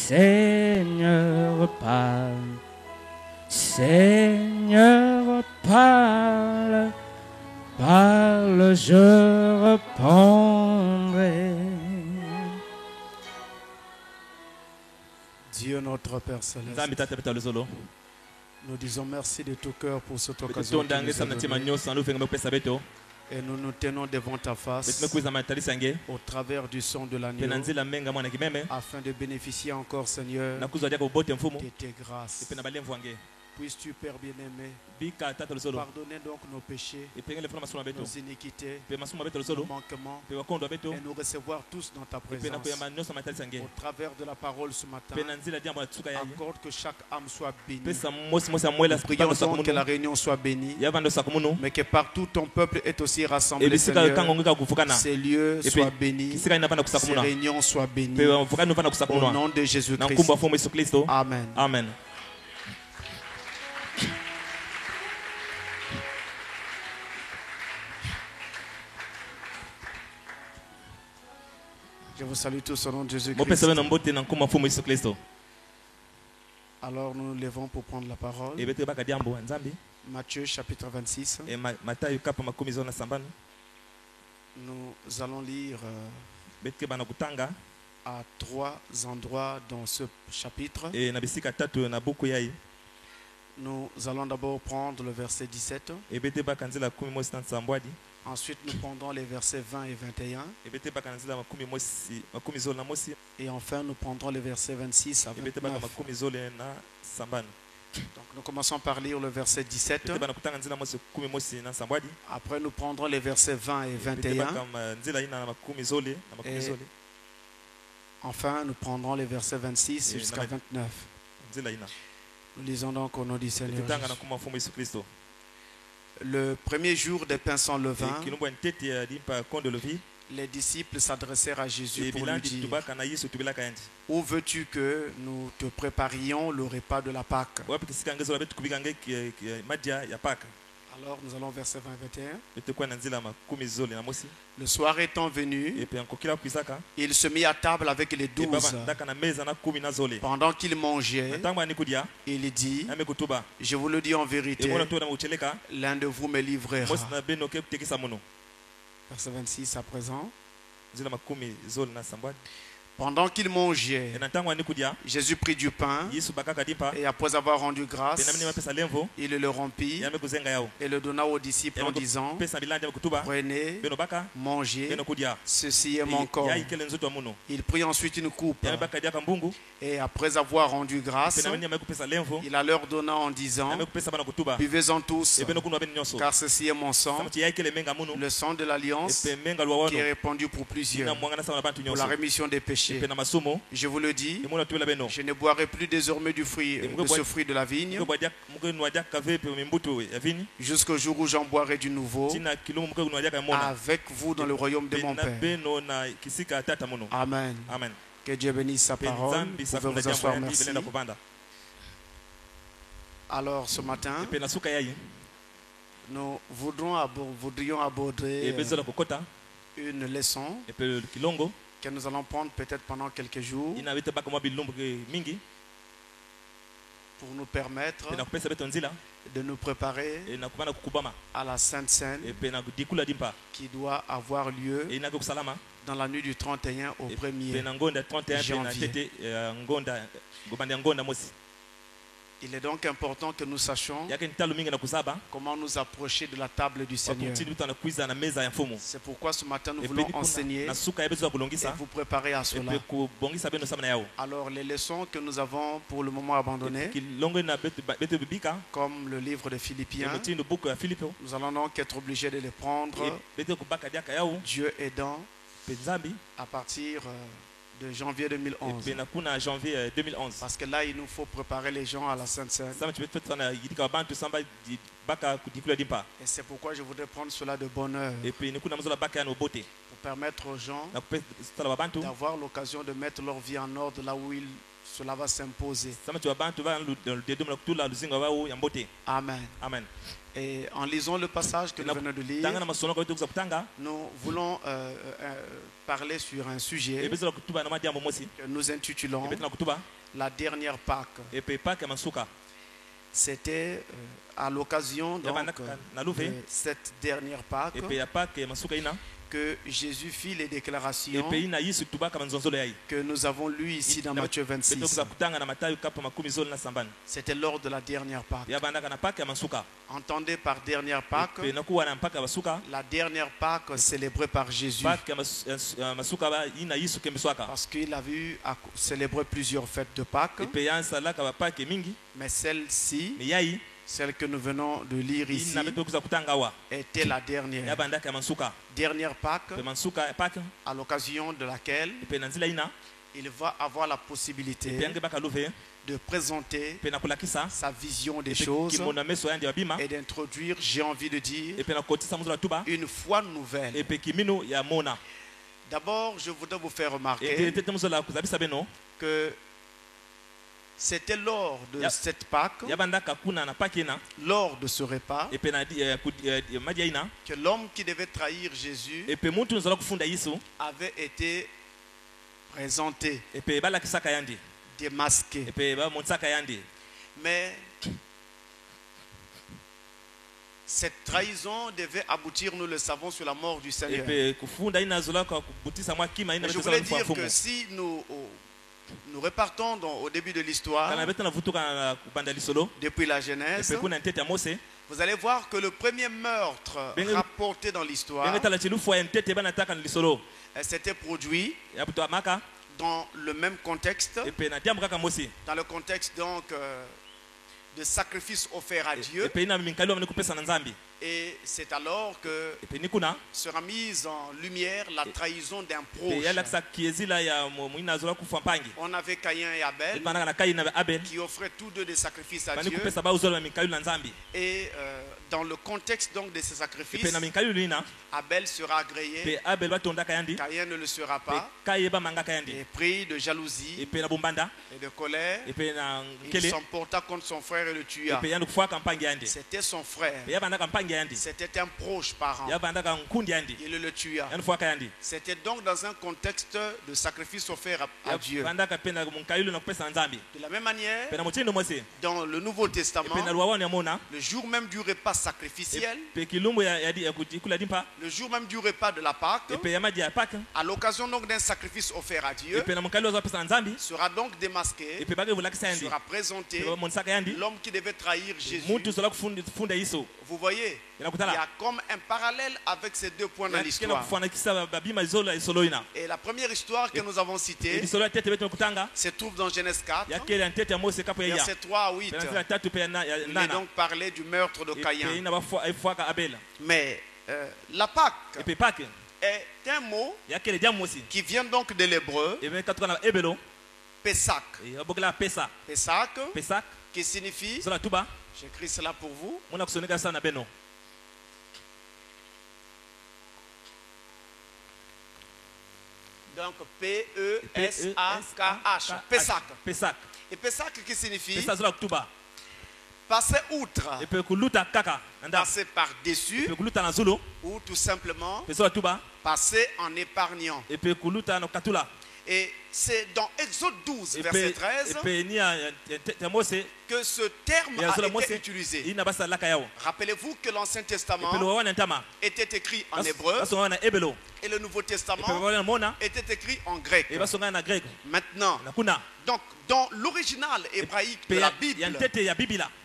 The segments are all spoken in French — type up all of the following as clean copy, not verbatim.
Seigneur, parle. Seigneur, parle. Parle, je répondrai. Dieu notre Père Céleste, nous disons merci de tout cœur pour cette occasion que nous as donnée. Et nous nous tenons devant ta face au travers du son de l'agneau afin de bénéficier encore, Seigneur, de tes grâces. Puisses-tu, Père bien-aimé, pardonner donc nos péchés, nos iniquités, nos manquements, et nous recevoir tous dans ta présence. Au travers de la parole ce matin, accorde que chaque âme soit bénie. Prions donc que la réunion soit bénie, mais que partout ton peuple est aussi rassemblé, Seigneur. Ces lieux soient bénis, ces réunions soient bénies. Au nom de Jésus-Christ. Amen. Amen. Je vous salue tous au nom de Jésus-Christ. Alors nous nous levons pour prendre la parole. Matthieu chapitre 26. Nous allons lire à 3 endroits dans ce chapitre. Nous allons d'abord prendre le verset 17. Ensuite, nous prendrons les versets 20 et 21. Et enfin, nous prendrons les versets 26 à 29. Donc, nous commençons par lire le verset 17. Après, nous prendrons les versets 20 et 21. Et enfin, nous prendrons les versets 26 jusqu'à 29. Nous lisons donc au nom du Seigneur Jésus. Le premier jour des pains sans levain, les disciples s'adressèrent à Jésus pour lui dire: où veux-tu que nous te préparions le repas de la Pâque? Alors nous allons verset 20 et 21. Le soir étant venu, il se mit à table avec les 12. Pendant qu'il mangeait, il dit: je vous le dis en vérité, l'un de vous me livrera. Verset 26 à présent. Pendant qu'il mangeait, Jésus prit du pain et après avoir rendu grâce, il le rompit et le donna aux disciples en disant: prenez, mangez, ceci est mon corps. Il prit ensuite une coupe et après avoir rendu grâce, il la leur donna en disant: buvez-en tous, car ceci est mon sang, le sang de l'alliance qui est répandu pour plusieurs pour la rémission des péchés. Je vous le dis, je ne boirai plus désormais de ce fruit de la vigne jusqu'au jour où j'en boirai du nouveau avec vous dans le royaume de mon Père. Amen. Que Dieu bénisse sa parole. Vous pouvez vous asseoir, merci. Alors ce matin, nous voudrions aborder une leçon que nous allons prendre peut-être pendant quelques jours pour nous permettre de nous préparer à la Sainte Seine qui doit avoir lieu dans la nuit du 31 au 1er janvier. Il est donc important que nous sachions comment nous approcher de la table du Seigneur. C'est pourquoi ce matin nous voulons enseigner et vous préparer à cela. Alors les leçons que nous avons pour le moment abandonnées, comme le livre de Philippiens, nous allons donc être obligés de les prendre, Dieu aidant, à partir de janvier 2011. Parce que là, il nous faut préparer les gens à la Sainte Seine. Et c'est pourquoi je voudrais prendre cela de bonne heure. Pour permettre aux gens d'avoir l'occasion de mettre leur vie en ordre là où ils cela va s'imposer. Amen. Amen. Et en lisant le passage que nous venons de lire, nous voulons parler sur un sujet que nous intitulons la dernière Pâque. C'était à l'occasion de cette dernière Pâque que Jésus fit les déclarations que nous avons lues ici dans Matthieu 26. C'était lors de la dernière Pâque. Entendez par dernière Pâque, la dernière Pâque célébrée par Jésus. Parce qu'il a vu à célébrer plusieurs fêtes de Pâques. Mais celle-ci, celle que nous venons de lire ici, était la dernière. Dernière Pâque, à l'occasion de laquelle il va avoir la possibilité de présenter sa vision des choses et d'introduire, j'ai envie de dire, une foi nouvelle. D'abord, je voudrais vous faire remarquer que c'était lors de cette Pâque, lors de ce repas, que l'homme qui devait trahir Jésus avait été présenté, démasqué. Mais cette trahison devait aboutir, nous le savons, sur la mort du Seigneur. Je voulais dire que si nous repartons au début de l'histoire, depuis la Genèse, vous allez voir que le premier meurtre rapporté dans l'histoire s'était produit dans le même contexte, dans le contexte donc de sacrifice offert à Dieu. Et c'est alors que sera mise en lumière la trahison d'un proche. On avait Caïn et Abel qui offraient tous deux des sacrifices à Dieu. Et dans le contexte donc de ces sacrifices, Abel sera agréé, Caïn ne le sera pas. Et pris de jalousie et de colère, il s'emporta contre son frère et le tua. C'était son frère. C'était un proche parent. Il le tua. C'était donc dans un contexte de sacrifice offert à Dieu. De la même manière, dans le Nouveau Testament, le jour même du repas sacrificiel, le jour même du repas de la Pâque, à l'occasion donc d'un sacrifice offert à Dieu, sera donc démasqué, sera présenté l'homme qui devait trahir Jésus. Vous voyez, il y a comme un parallèle avec ces deux points dans l'histoire. Et la première histoire que nous avons citée se trouve dans Genèse 4, versets 3 à 8. Il est donc parlé du meurtre de Caïn. Mais la Pâque est un mot qui vient donc de l'hébreu Pesach. Pesach, qui signifie, j'écris cela pour vous, donc P-E-S-A-K-H, Pesach. Et Pesach qui signifie passer outre, passer par-dessus, ou tout simplement passer en épargnant. Et c'est dans Exode 12, verset 13, que ce terme a été utilisé. Rappelez-vous que l'Ancien Testament était écrit en hébreu et le Nouveau Testament était écrit en grec. Maintenant, donc dans l'original hébraïque de la Bible,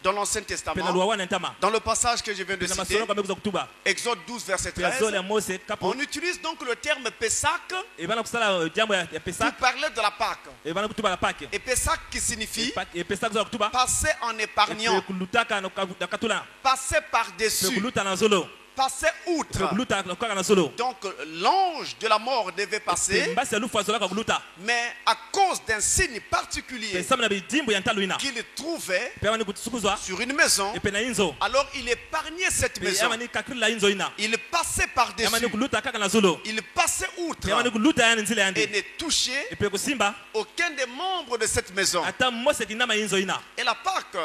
dans l'Ancien Testament, dans le passage que je viens de citer, Exode 12, verset 13, on utilise donc le terme Pesach pour parler de la Pâque. Et Pesach qui signifie passer en épargnant, passer par-dessus, passait outre. Donc l'ange de la mort devait passer. Mais à cause d'un signe particulier qu'il trouvait sur une maison, alors il épargnait cette maison. Il passait par-dessus. Il passait outre et ne touchait aucun des membres de cette maison. Et la Pâque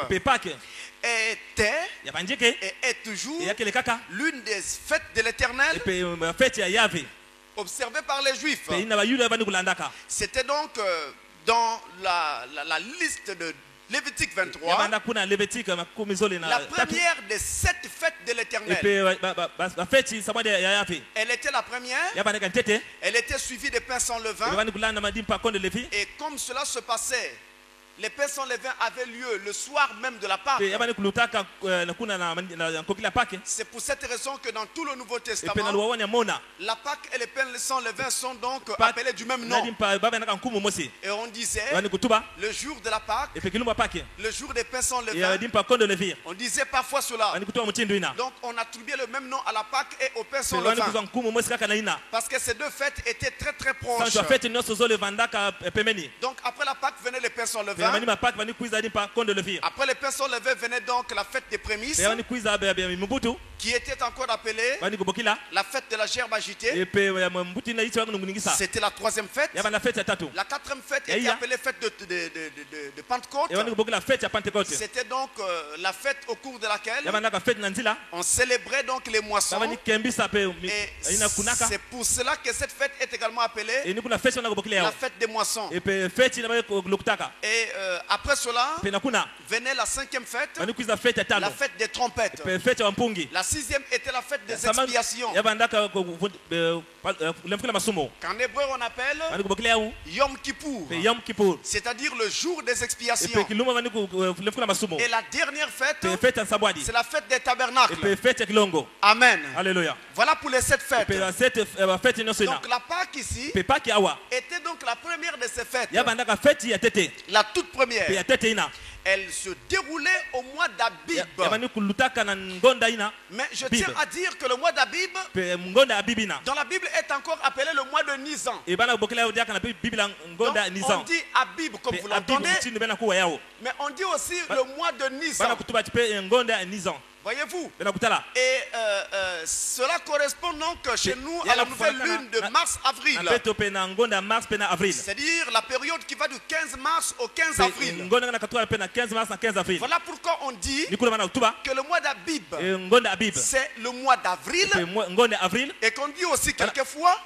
était et est toujours l'une des fêtes de l'Éternel observée par les Juifs. C'était donc dans la liste de Lévitique 23, la première des 7 fêtes de l'Éternel. Elle était la première. Elle était suivie des pains sans levain. Et comme cela se passait, les pains sans levain avaient lieu le soir même de la Pâque. C'est pour cette raison que dans tout le Nouveau Testament, la Pâque et les pains sans levain sont donc appelés du même nom. Et on disait le jour de la Pâque, le jour des pains sans levain. On disait parfois cela. Donc on attribuait le même nom à la Pâque et aux pains sans levain. Parce que ces deux fêtes étaient très très proches. Donc après la Pâque venaient les pains sans levain. Après les pains sans levain venait donc la fête des prémices, qui était encore appelée la fête de la gerbe agitée. C'était la 3e fête. La 4e fête était appelée fête de Pentecôte. C'était donc la fête au cours de laquelle on célébrait donc les moissons. Et c'est pour cela que cette fête est également appelée la fête des moissons. Et après cela venait la 5e fête, la fête des trompettes. La 6e était la fête des expiations, qu'en hébreu on appelle Yom Kippour, c'est-à-dire le jour des expiations. Et la dernière fête, c'est la fête des tabernacles. Amen. Alléluia. Voilà pour les 7 fêtes. Donc la Pâque ici était donc la première de ces fêtes. La toute première. Elle se déroulait au mois d'Abib. Mais je tiens à dire que le mois d'Abib dans la Bible est encore appelé le mois de Nisan. Donc, on dit Abib comme vous l'entendez, mais on dit aussi le mois de Nisan. Voyez-vous? Et cela correspond donc chez nous à la nouvelle lune de mars-avril. C'est-à-dire la période qui va du 15 mars au 15 avril. Voilà pourquoi on dit que le mois d'Abib, c'est le mois d'avril. Et qu'on dit aussi quelquefois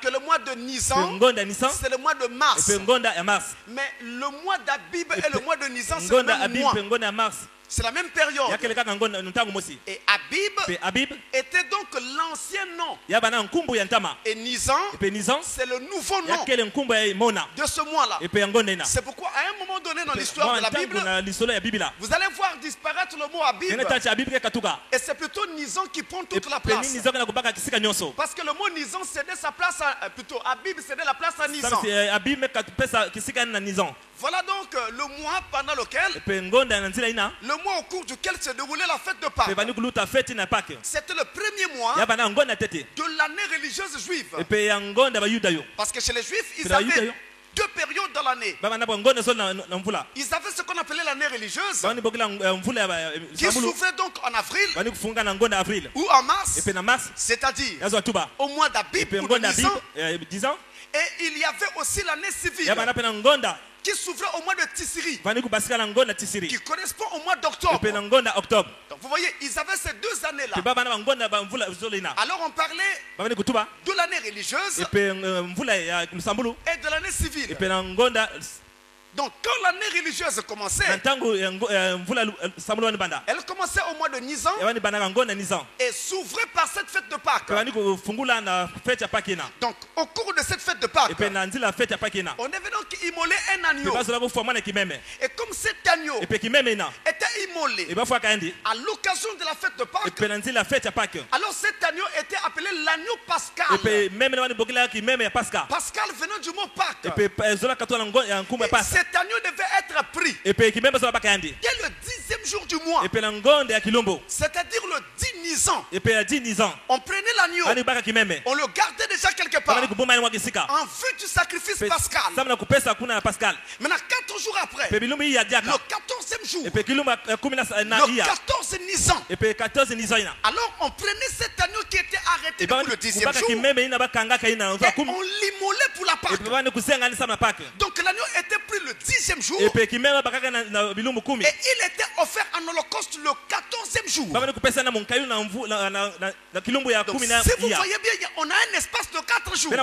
que le mois de Nisan, c'est le mois de mars. Mais le mois d'Abib et le mois de Nisan, c'est le même mois. C'est la même période. Et Abib était donc l'ancien nom. Et Nisan, c'est le nouveau nom de ce mois-là. C'est pourquoi à un moment donné dans l'histoire de la Bible, vous allez voir disparaître le mot Abib. Et c'est plutôt Nisan qui prend toute la place. Parce que le mot Nisan cédait sa place à, plutôt Abib cédait la place à Nisan. Voilà donc le mois pendant lequel, le mois au cours duquel se déroulait la fête de Pâques. C'était le premier mois de l'année religieuse juive. Parce que chez les Juifs, ils avaient 2 périodes dans l'année. Ils avaient ce qu'on appelait l'année religieuse, qui s'ouvrait donc en avril ou en mars, c'est-à-dire au mois d'Abib ou de Nisan. Et il y avait aussi l'année civile, qui s'ouvrait au mois de Tissiri, qui correspond au mois d'octobre. Donc vous voyez, ils avaient ces 2 années-là. Alors on parlait de l'année religieuse et de l'année civile. Donc quand l'année religieuse commençait, elle commençait au mois de Nisan et s'ouvrait par cette fête de Pâques. Donc au cours de cette fête de Pâques, on devait donc immoler un agneau. Et comme cet agneau était immolé à l'occasion de la fête de Pâques, alors cet agneau était appelé l'agneau pascal. Pascal venant du mot Pâques. Et cet agneau devait être pris dès le 10e jour du mois, c'est-à-dire le 10 nisant. On prenait l'agneau. On le gardait déjà quelque part. En vue du sacrifice pascal. Maintenant, 4 jours après, le 14e jour, le 14 Nisan, alors on prenait cet agneau qui était arrêté pour le 10e jour et on l'immolait pour la Pâque. Donc l'agneau était pris le 10e jour et il était offert en holocauste le 14e jour. Donc, si vous voyez bien, on a un espace de 4 jours.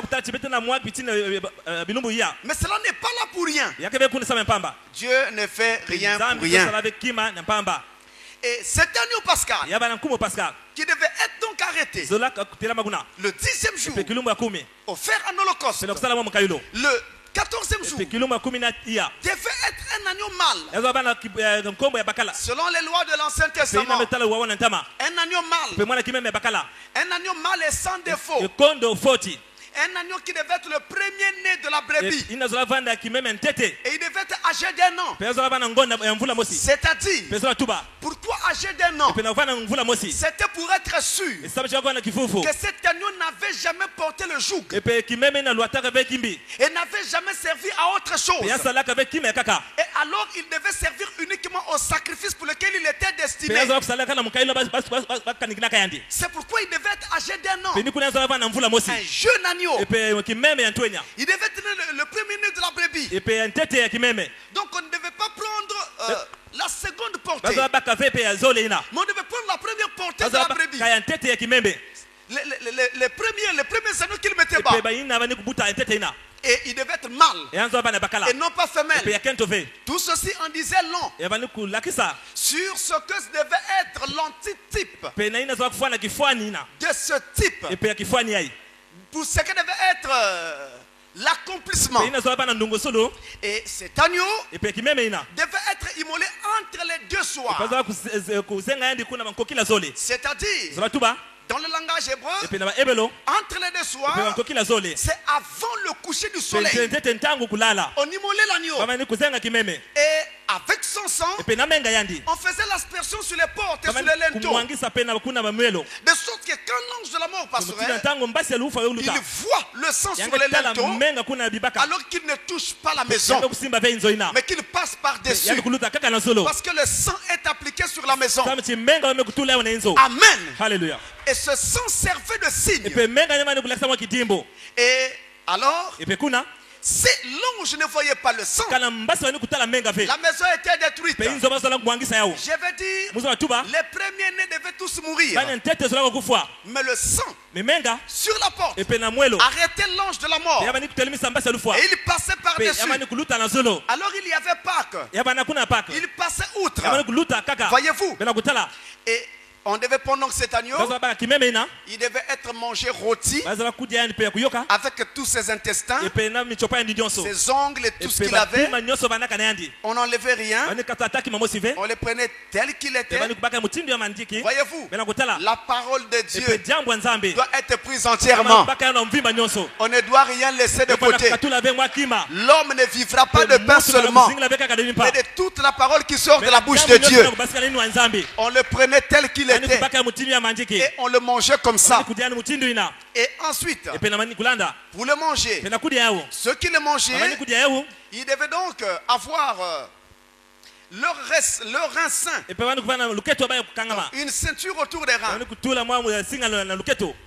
Mais cela n'est pas là pour rien. Dieu ne fait rien pour rien. Et cet agneau pascal qui devait être donc arrêté le 10e jour, offert en holocauste, le 14e jour, devait être un agneau mâle. Selon les lois de l'Ancien Testament, un agneau mâle. Un agneau mâle est sans défaut. Un agneau qui devait être le premier-né de la brebis. Et il devait être âgé d'1 an. C'est-à-dire, pourquoi âgé d'1 an? C'était pour être sûr que cet agneau n'avait jamais porté le joug et n'avait jamais servi à autre chose. Et alors il devait servir uniquement au sacrifice pour lequel il était destiné. C'est pourquoi il devait être âgé d'1 an. Un jeune agneau. Il devait tenir le premier-né de la brebis. Donc on ne devait pas prendre la seconde portée, mais on devait prendre la première portée de la brebis. Les premiers agneaux qu'il mettait bas. Et il devait être mâle et non pas femelle. Tout ceci en disait long sur ce que devait être l'antitype de ce type, pour ce qui devait être l'accomplissement. Et cet agneau devait être immolé entre les deux soirs. C'est-à-dire, dans le langage hébreu, entre les deux soirs, c'est avant le coucher du soleil. On immolait l'agneau. Et avec son sang, on faisait l'aspersion sur les portes et sur les linteaux. De sorte que quand l'ange de la mort passerait, il voit le sang sur les linteaux, alors qu'il ne touche pas la maison, mais qu'il passe par-dessus. Parce que le sang est appliqué sur la maison. Amen. Alléluia. Et ce sang servait de signe. Et alors, si l'ange ne voyait pas le sang, la maison était détruite. Je veux dire, les premiers-nés devaient tous mourir. Mais le sang sur la porte arrêtait l'ange de la mort. Et il passait par-dessus. Alors il y avait Pâques. Il passait outre. Voyez-vous. Et on devait prendre donc cet agneau. Il devait être mangé rôti avec tous ses intestins, ses ongles et tout ce qu'il avait. On n'enlevait rien. On les prenait tel qu'il était. Voyez-vous, la parole de Dieu doit être prise entièrement. On ne doit rien laisser de côté. L'homme ne vivra pas de pain seulement, mais de toute la parole qui sort de la bouche de Dieu. On le prenait tel qu'il était. Et on le mangeait comme ça. Et ensuite, pour le manger, ceux qui le mangeaient, ils devaient donc avoir leur rein sain, une ceinture autour des reins.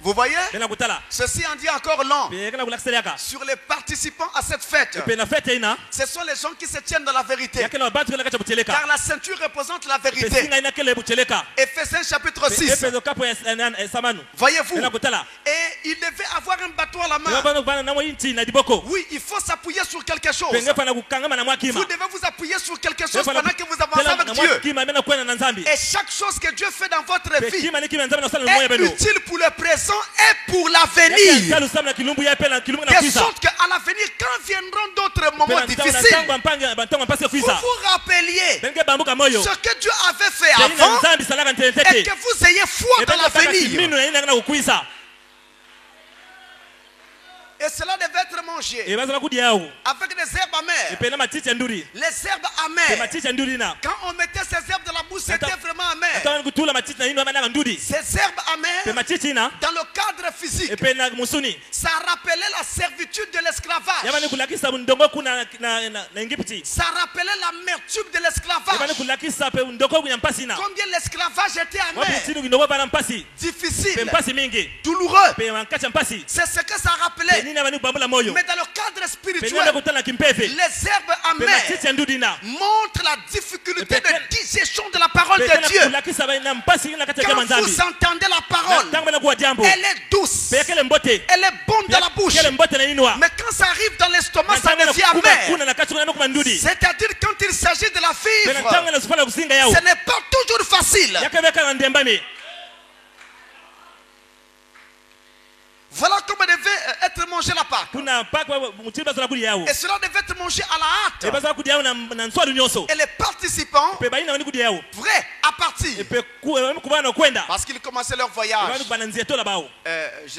Vous voyez, ceci en dit encore long sur les participants à cette fête. Ce sont les gens qui se tiennent dans la vérité, car la ceinture représente la vérité. Ephésiens chapitre 6. Voyez-vous, et il devait avoir un bâton à la main. Oui, il faut s'appuyer sur quelque chose. Vous devez vous appuyer sur quelque chose pendant que vous avancez avec Dieu. Et chaque chose que Dieu fait dans votre vie est utile pour le présent et pour l'avenir. De sorte qu'à l'avenir, quand viendront d'autres moments difficiles, vous vous rappeliez ce que Dieu avait fait avant et que vous ayez foi dans l'avenir. Et cela devait être mangé avec des herbes amères. Les herbes amères. Quand on mettait ces herbes dans la bouche, c'était vraiment amer. Ces herbes amères, dans le cadre physique, ça rappelait la servitude de l'esclavage. Ça rappelait l'amertume de l'esclavage. Combien l'esclavage était amer, difficile, douloureux. C'est ce que ça rappelait. Mais dans le cadre spirituel, les herbes amères montrent la difficulté de digestion de la parole de Dieu. Quand vous entendez la parole, elle est douce, elle est bonne dans la bouche. Mais quand ça arrive dans l'estomac, ça devient amer. C'est-à-dire quand il s'agit de la fibre, ce n'est pas toujours facile. Voilà comment devait être mangé la Pâque. Et cela devait être mangé à la hâte. Et les participants prêts à partir. Parce qu'ils commençaient leur voyage.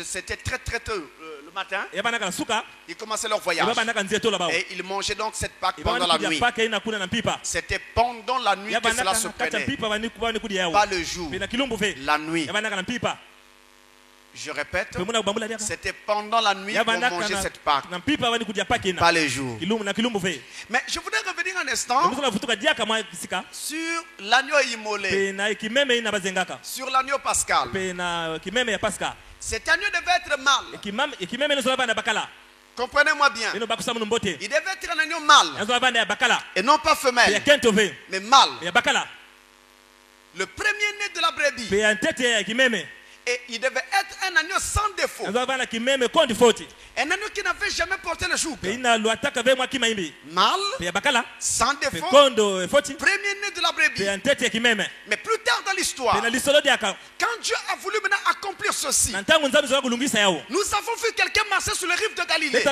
C'était très tôt le matin. Ils commençaient leur voyage. Et ils mangeaient donc cette Pâque pendant la nuit. C'était pendant la nuit que cela se prenait. Pas le jour, la nuit. Je répète, c'était pendant la nuit qu'on mangeait cette Pâque, pas les jours. Mais je voudrais revenir un instant sur l'agneau immolé, sur l'agneau pascal. Cet agneau devait être mâle. Comprenez-moi bien. Il devait être un agneau mâle et non pas femelle, mais mâle. Le premier-né de la brebis. Et il devait être un agneau sans défaut. Un agneau qui n'avait jamais porté le joug. Mâle, sans défaut, premier-né de la brebis. Mais plus tard dans l'histoire, quand Dieu a voulu maintenant accomplir ceci, nous avons vu quelqu'un marcher sur les rives de Galilée. Et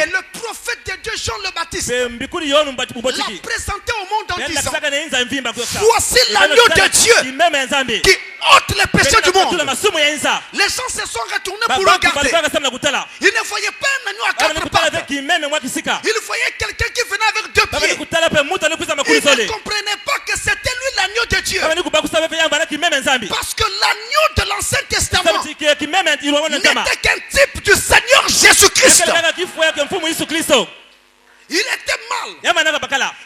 le prophète de Dieu, Jean le Baptiste, l'a présenté au monde en disant: voici l'agneau de Dieu qui ôte les péchés du monde. Les gens se sont retournés pour regarder. Ils ne voyaient pas un agneau à quatre pattes. Ils voyaient quelqu'un qui venait avec deux pieds. Ils ne comprenaient pas que c'était lui l'agneau de Dieu. Parce que l'agneau de l'Ancien Testament n'était qu'un type du Seigneur Jésus-Christ. Il était mâle.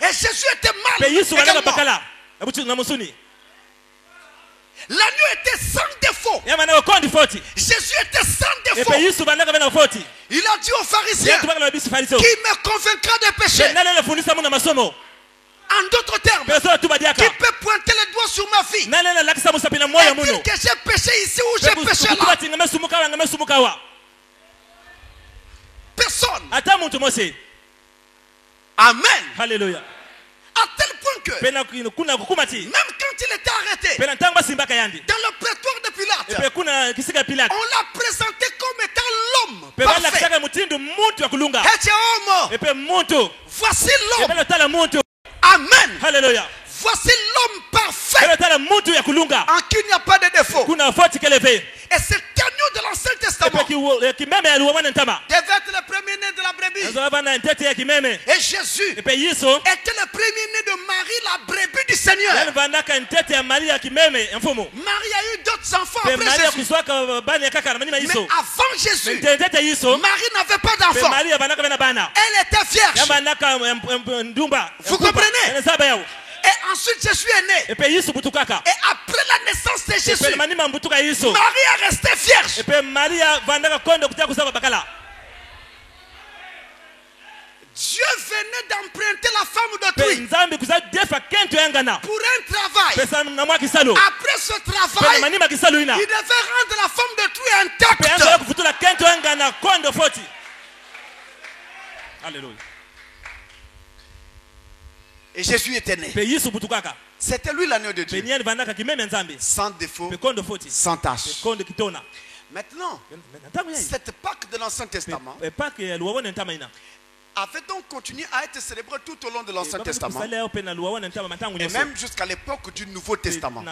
Et Jésus était mâle également. L'agneau était sans défaut. Jésus était sans défaut. Il a dit aux pharisiens: qui me convaincra des péchés? En d'autres termes, qui peut pointer le doigt sur ma vie et dire que j'ai péché ici ou j'ai péché là? Personne. Amen. Alléluia. À tel point que même quand il était arrêté dans le prétoire de Pilate, on l'a présenté comme étant l'homme parfait. Voici l'homme. Amen. Alléluia. Voici l'homme parfait en qui il n'y a pas de défaut. Et cet agneau de l'Ancien Testament devait être le premier-né de la brebis. Et Jésus était le premier-né de Marie, la brebis du Seigneur. Marie a eu d'autres enfants après Jésus. Mais avant Jésus, Marie n'avait pas d'enfants. Elle était vierge. Vous comprenez? Et ensuite Jésus est né. Et après la naissance de Jésus, Marie est restée vierge. Dieu venait d'emprunter la femme d'autrui pour un travail. Après ce travail, il devait rendre la femme d'autrui intacte. Alléluia. Et Jésus était né. C'était lui l'agneau de Dieu. Sans défaut, sans tâche. Maintenant, cette Pâque de l'Ancien Testament avait donc continué à être célébré tout au long de l'Ancien Testament et même jusqu'à l'époque du Nouveau Testament.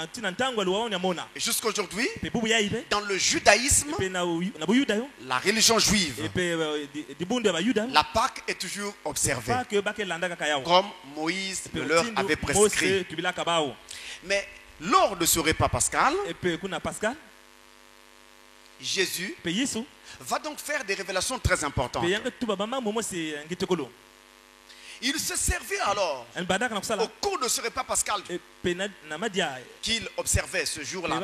Et jusqu'aujourd'hui, dans le judaïsme, la religion juive, la Pâque est toujours observée comme Moïse le leur avait prescrit. Mais lors de ce repas pascal, Jésus va donc faire des révélations très importantes. Il se servit alors au cours de ce repas pascal qu'il observait ce jour-là.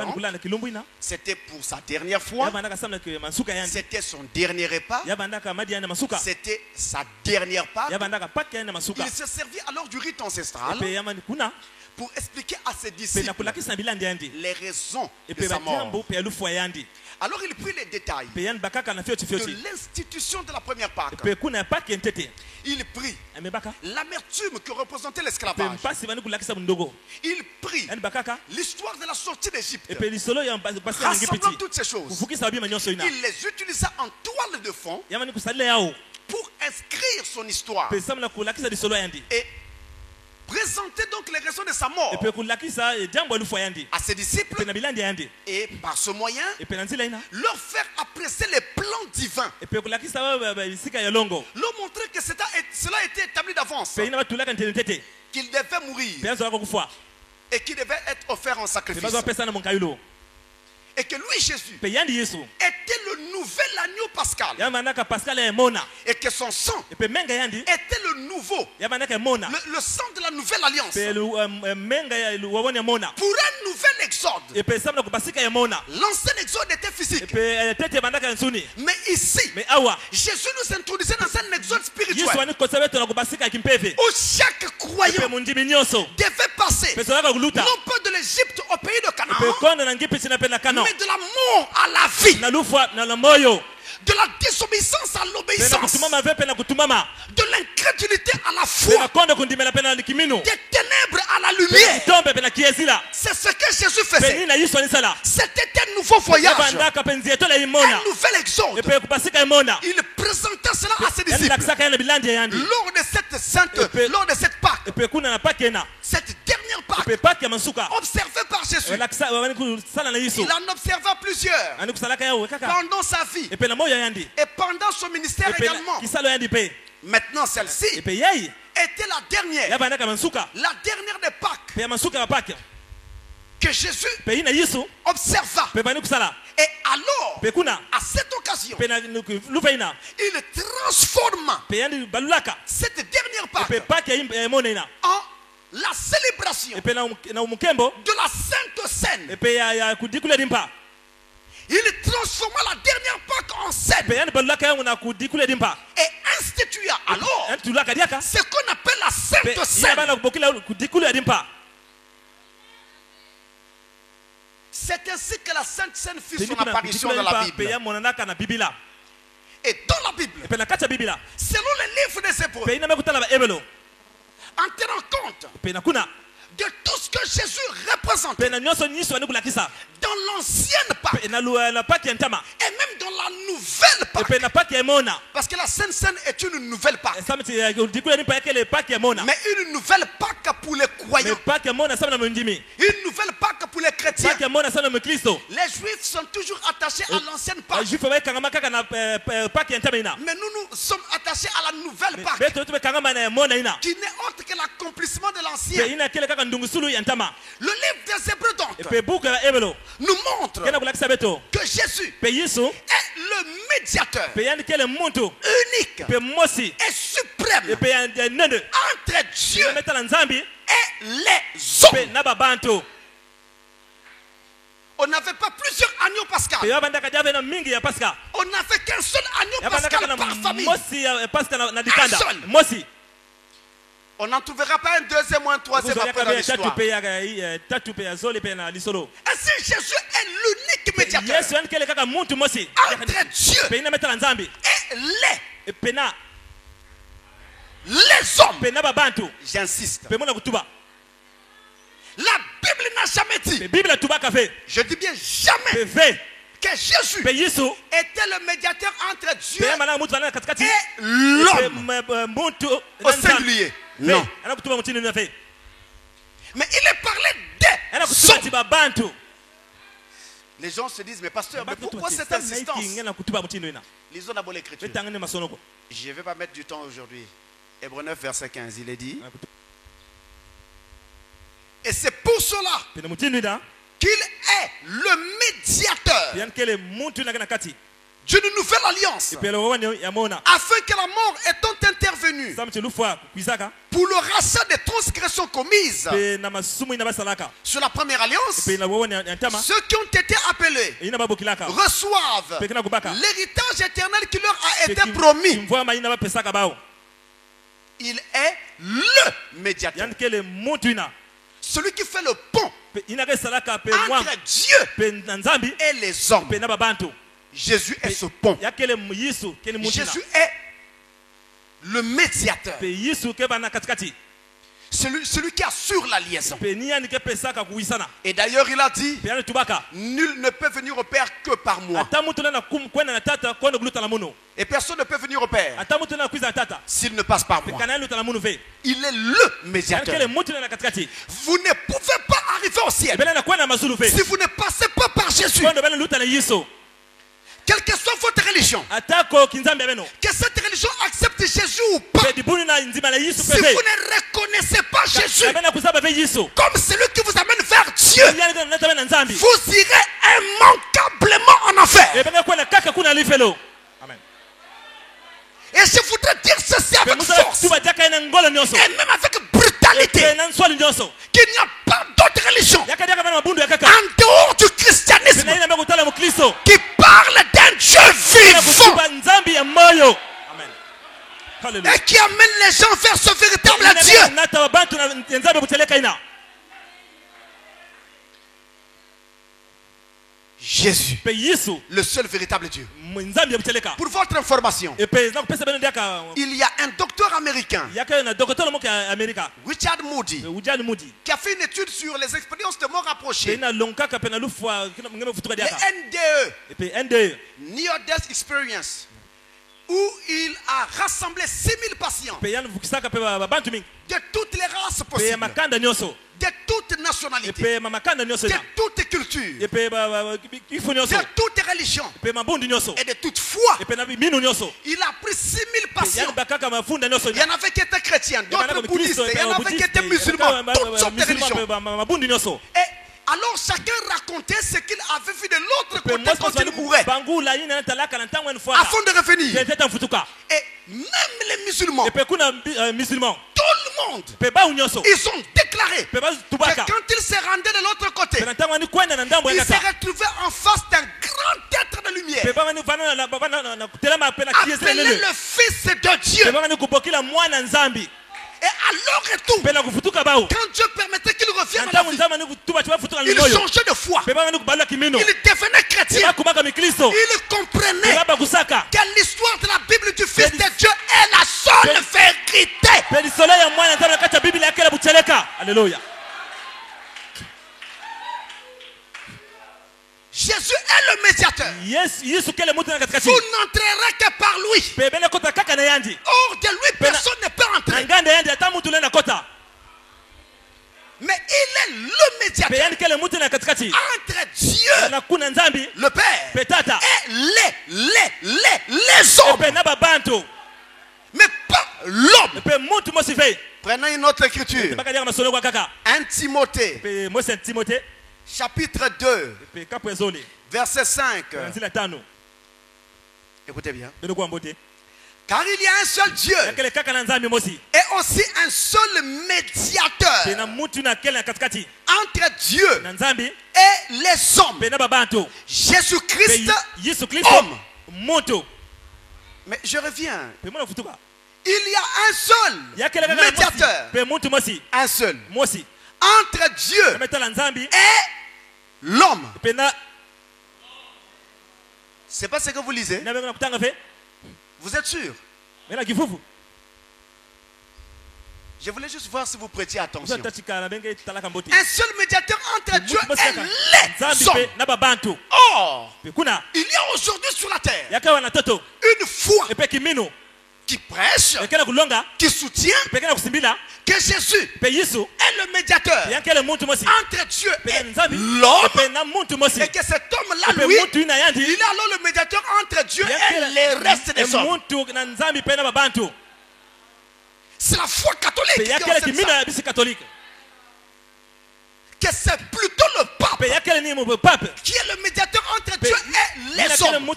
C'était pour sa dernière fois. C'était son dernier repas. C'était sa dernière Pâque. Il se servit alors du rite ancestral pour expliquer à ses disciples les raisons de sa mort. Alors il prit les détails de l'institution de la première Pâque. Il prit l'amertume que représentait l'esclavage. Il prit l'histoire de la sortie d'Égypte. Rassemblant toutes ces choses, il les utilisa en toile de fond pour inscrire son histoire et présenter donc les raisons de sa mort à ses disciples et par ce moyen leur faire apprécier les plans divins, leur montrer que cela était établi d'avance, qu'il devait mourir et qu'il devait être offert en sacrifice. Et que lui, Jésus, était le nouvel agneau pascal. Et que son sang était le nouveau, le sang de la nouvelle alliance. Pour un nouvel exode. L'ancien exode était physique. Mais ici, Jésus nous introduisait dans un exode spirituel où chaque croyant devait passer non pas de l'Égypte au pays de Canaan, mais de la mort à la vie, de la désobéissance à l'obéissance, de l'incrédulité à la foi, des ténèbres à la lumière. C'est ce que Jésus faisait. C'était un nouveau voyage, un nouvel exode. Il présentait cela à ses disciples lors de cette Pâque, cette dernière Pâque observée par Jésus. Il en observa plusieurs pendant sa vie et pendant son ministère également. Maintenant celle-ci était la dernière des Pâques que Jésus observa. Et alors, à cette occasion, il transforma cette dernière Pâque en la célébration de la Sainte Seine. Il transforma la dernière Pâque en scène et institua alors ce qu'on appelle la Sainte Seine. C'est ainsi que la Sainte Seine fit son apparition dans la Bible. Et dans la Bible, selon les livres des Hébreux, en tenant compte de tout ce que Jésus représentait dans l'ancienne Pâque et même dans la nouvelle Pâque, parce que la Sainte Seine est une nouvelle Pâque, mais une nouvelle Pâque pour les croyants, une nouvelle Pâque pour les chrétiens. Les Juifs sont toujours attachés à l'ancienne Pâque, mais nous sommes attachés à la nouvelle Pâque qui n'est autre que l'accomplissement de l'ancien. Le livre des Hébreux donc nous montre que Jésus est le médiateur unique et suprême entre Dieu et les hommes. On n'avait pas plusieurs agneaux pascal. On n'avait qu'un seul agneau pascal par famille. Un seul. On n'en trouvera pas un deuxième ou un troisième après dans l'histoire. Ainsi, Jésus est l'unique médiateur entre Dieu et les hommes. J'insiste. La Bible n'a jamais dit, je dis bien jamais, que Jésus était le médiateur entre Dieu et l'homme au singulier. Non. Mais il est parlé des. Les gens se disent, mais pasteur, mais pourquoi cette insistance? Lisons d'abord l'écriture. Je ne vais pas mettre du temps aujourd'hui. Hébreux 9, verset 15, il est dit. Et c'est pour cela qu'il est le médiateur d'une nouvelle alliance, afin que la mort étant intervenue pour le rachat des transgressions commises sur la première alliance, ceux qui ont été appelés reçoivent l'héritage éternel qui leur a été promis. Il est le médiateur, celui qui fait le pont entre Dieu et les hommes. Jésus est ce pont. Jésus est le médiateur, celui qui assure la liaison. Et d'ailleurs il a dit, nul ne peut venir au Père que par moi. Et personne ne peut venir au Père s'il ne passe par moi. Il est le médiateur. Vous ne pouvez pas arriver au ciel si vous ne passez pas par Jésus. Quelle que soit votre religion, que cette religion accepte Jésus ou pas, si vous ne reconnaissez pas Jésus comme celui qui vous amène vers Dieu, vous irez immanquablement en enfer. Et je voudrais dire ceci avec force et même avec brutalité, qu'il n'y a pas d'autre religion en dehors du christianisme qui parle d'un Dieu vivant et qui amène les gens vers ce véritable Dieu. Jésus, le seul véritable Dieu. Pour votre information, il y a un docteur américain, Richard Moody, qui a fait une étude sur les expériences de mort rapprochée, les NDE, Near Death Experience, où il a rassemblé 6000 patients de toutes les races possibles, de toutes nationalités, de toutes cultures, de toutes religions et de toute foi. Il a pris 6000 patients. Il y en avait qui étaient chrétiens, d'autres bouddhistes, il y en avait qui étaient musulmans, toutes sortes de religions. Et alors chacun racontait ce qu'il avait vu de l'autre côté quand il mourait, afin de revenir. Et même les musulmans, tout le monde, ils ont déclaré que quand ils se rendaient de l'autre côté, ils se retrouvaient en face d'un grand être de lumière, appelé le Fils de Dieu. Et à leur retour, quand Dieu permettait qu'il revienne à la vie, il changeait de foi, il devenait chrétien, il comprenait que l'histoire de la Bible du Fils de Dieu est la seule vérité. Jésus est le médiateur. Vous n'entrerez que par lui. Hors de lui, personne ne peut entrer. Mais il est le médiateur entre Dieu, le Père, et les hommes. Mais pas l'homme. Prenons une autre écriture. 1 Timothée. Chapitre 2, verset 5. Écoutez bien. Car il y a un seul Dieu et aussi un seul médiateur entre Dieu et les hommes, Jésus-Christ, homme. Mais je reviens. Il y a un seul médiateur, un seul, entre Dieu et l'homme. C'est pas ce que vous lisez? Vous êtes sûr? Je voulais juste voir si vous prêtiez attention. Un seul médiateur entre Dieu et les hommes. Or, il y a aujourd'hui sur la terre une foi qui prêche, qui soutient que Jésus est le médiateur entre Dieu et l'homme, et que cet homme-là, lui, il est alors le médiateur entre Dieu et les restes des hommes. C'est la foi catholique que c'est plutôt le pape qui est le médiateur entre Dieu et les hommes.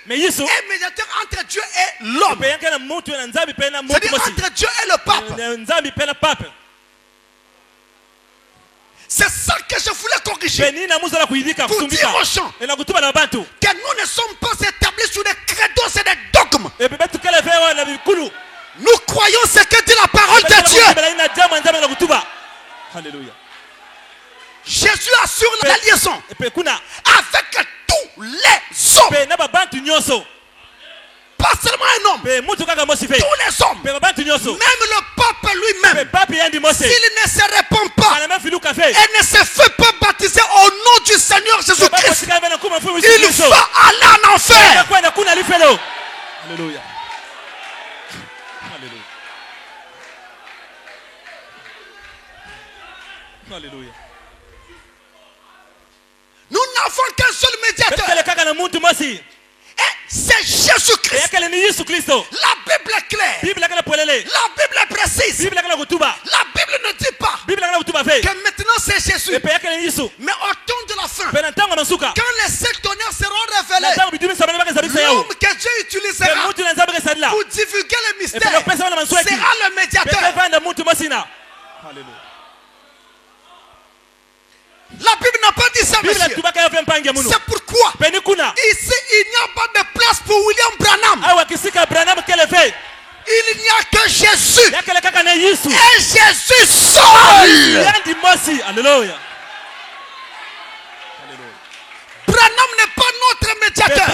Mais Jésus est médiateur entre Dieu et l'homme. C'est-à-dire entre Dieu et le pape. C'est ça que je voulais corriger. Pour dire aux gens que nous ne sommes pas établis sur des credos et des dogmes. Nous croyons ce que dit la parole de Dieu. Alléluia. Jésus assure la liaison avec tous les hommes. Pas seulement un homme. Tous les hommes. Même le pape lui-même. S'il ne se répand pas et ne se fait pas baptiser au nom du Seigneur Jésus-Christ, il va aller en enfer. Alléluia. Alléluia. Nous n'avons qu'un seul médiateur. Et c'est Jésus-Christ. La Bible est claire. La Bible est précise. La Bible ne dit pas que maintenant c'est Jésus. Mais au temps de la fin, quand les 7 tonnerres seront révélés, l'homme que Dieu utilisera pour divulguer le mystère sera le médiateur. Alléluia. La Bible n'a pas dit ça, monsieur. C'est pourquoi ici il n'y a pas de place pour William Branham. Il n'y a que Jésus. Et Jésus seul. Alléluia. Branham n'est pas notre médiateur.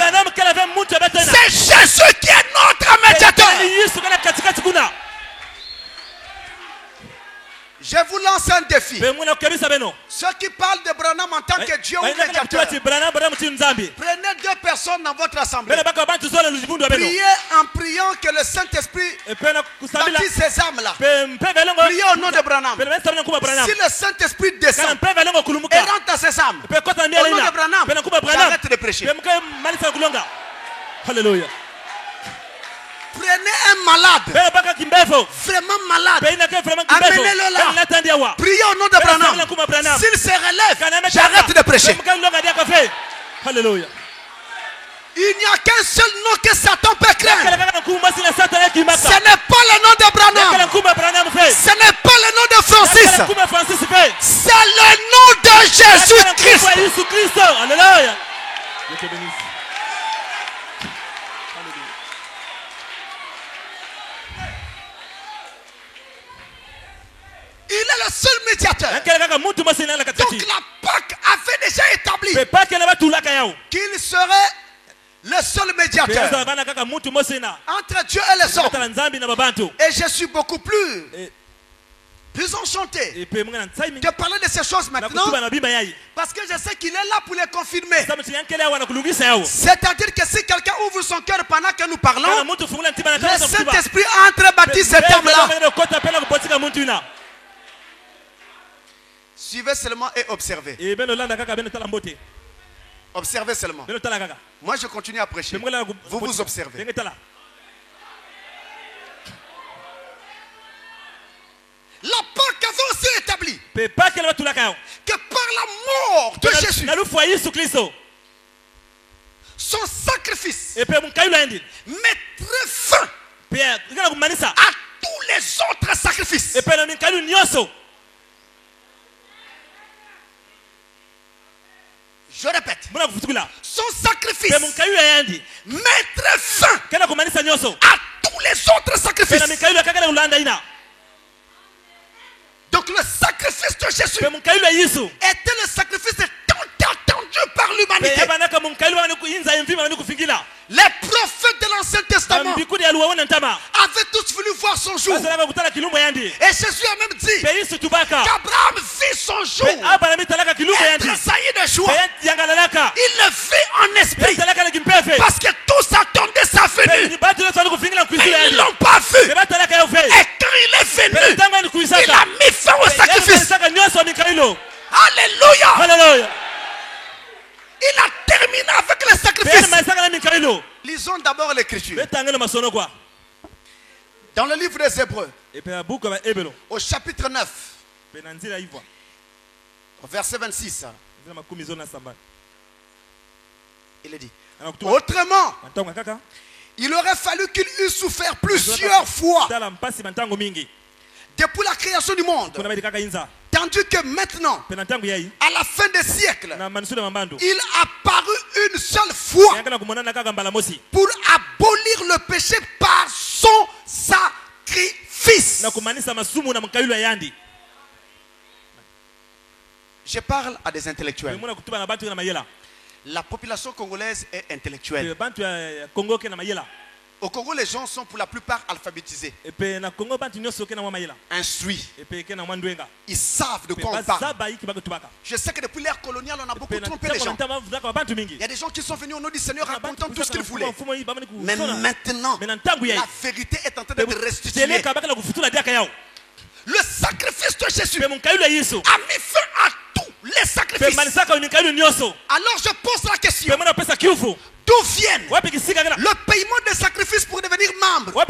C'est Jésus qui est notre médiateur. Je vous lance un défi. Ceux qui parlent de Branham en tant que Dieu ou médiateur, prenez 2 personnes dans votre assemblée. Priez en priant que le Saint-Esprit baptise ces âmes-là. Priez au nom de Branham. Si le Saint-Esprit descend et rentre à ces âmes, au nom de Branham, j'arrête de prêcher. Alléluia. Prenez un malade, vraiment malade, amenez-le là. Priez au nom de Branham. S'il se relève, j'arrête de prêcher. Alléluia. Il n'y a qu'un seul nom que Satan peut craindre. Ce n'est pas le nom de Branham. Ce n'est pas le nom de Francis. C'est le nom de Jésus-Christ. Alléluia. Il est le seul médiateur. Donc la Pâque avait déjà établi qu'il serait le seul médiateur entre Dieu et les hommes. Et je suis beaucoup plus enchanté de parler de ces choses maintenant, parce que je sais qu'il est là pour les confirmer. C'est-à-dire que si quelqu'un ouvre son cœur pendant que nous parlons, le Saint-Esprit entre baptise cet homme-là. Suivez seulement et observez. Observez seulement. Moi je continue à prêcher. Vous vous observez. La Pâque avait aussi établi que par la mort de Jésus, son sacrifice mettrait fin à tous les autres sacrifices. Je répète, son sacrifice mettrait fin à tous les autres sacrifices. Donc le sacrifice de Jésus était le sacrifice de tant par l'humanité. Les prophètes de l'Ancien Testament avaient tous voulu voir son jour. Et Jésus a même dit qu'Abraham vit son jour. Être sailli de joie. Il le vit en esprit. Parce que tous attendaient sa venue. Mais ils ne l'ont pas vu. Et quand il est venu, il a mis fin au sacrifice. Alléluia. Il a terminé avec le sacrifice. Lisons d'abord l'écriture. Dans le livre des Hébreux, au chapitre 9, verset 26, il est dit: autrement, il aurait fallu qu'il eût souffert plusieurs fois depuis la création du monde. Tandis que maintenant, à la fin des siècles, il a apparu une seule fois pour abolir le péché par son sacrifice. Je parle à des intellectuels. La population congolaise est intellectuelle. Au Congo, les gens sont pour la plupart alphabétisés, instruits. Ils savent de quoi on parle. Je sais que depuis l'ère coloniale, on a beaucoup trompé les gens. Il y a des gens qui sont venus au nom du Seigneur racontant tout ce qu'ils voulaient. Mais maintenant, la vérité est en train d'être restituée. Le sacrifice de Jésus a mis fin à tous les sacrifices. Alors je pose la question: d'où viennent le paiement des sacrifices pour devenir membre?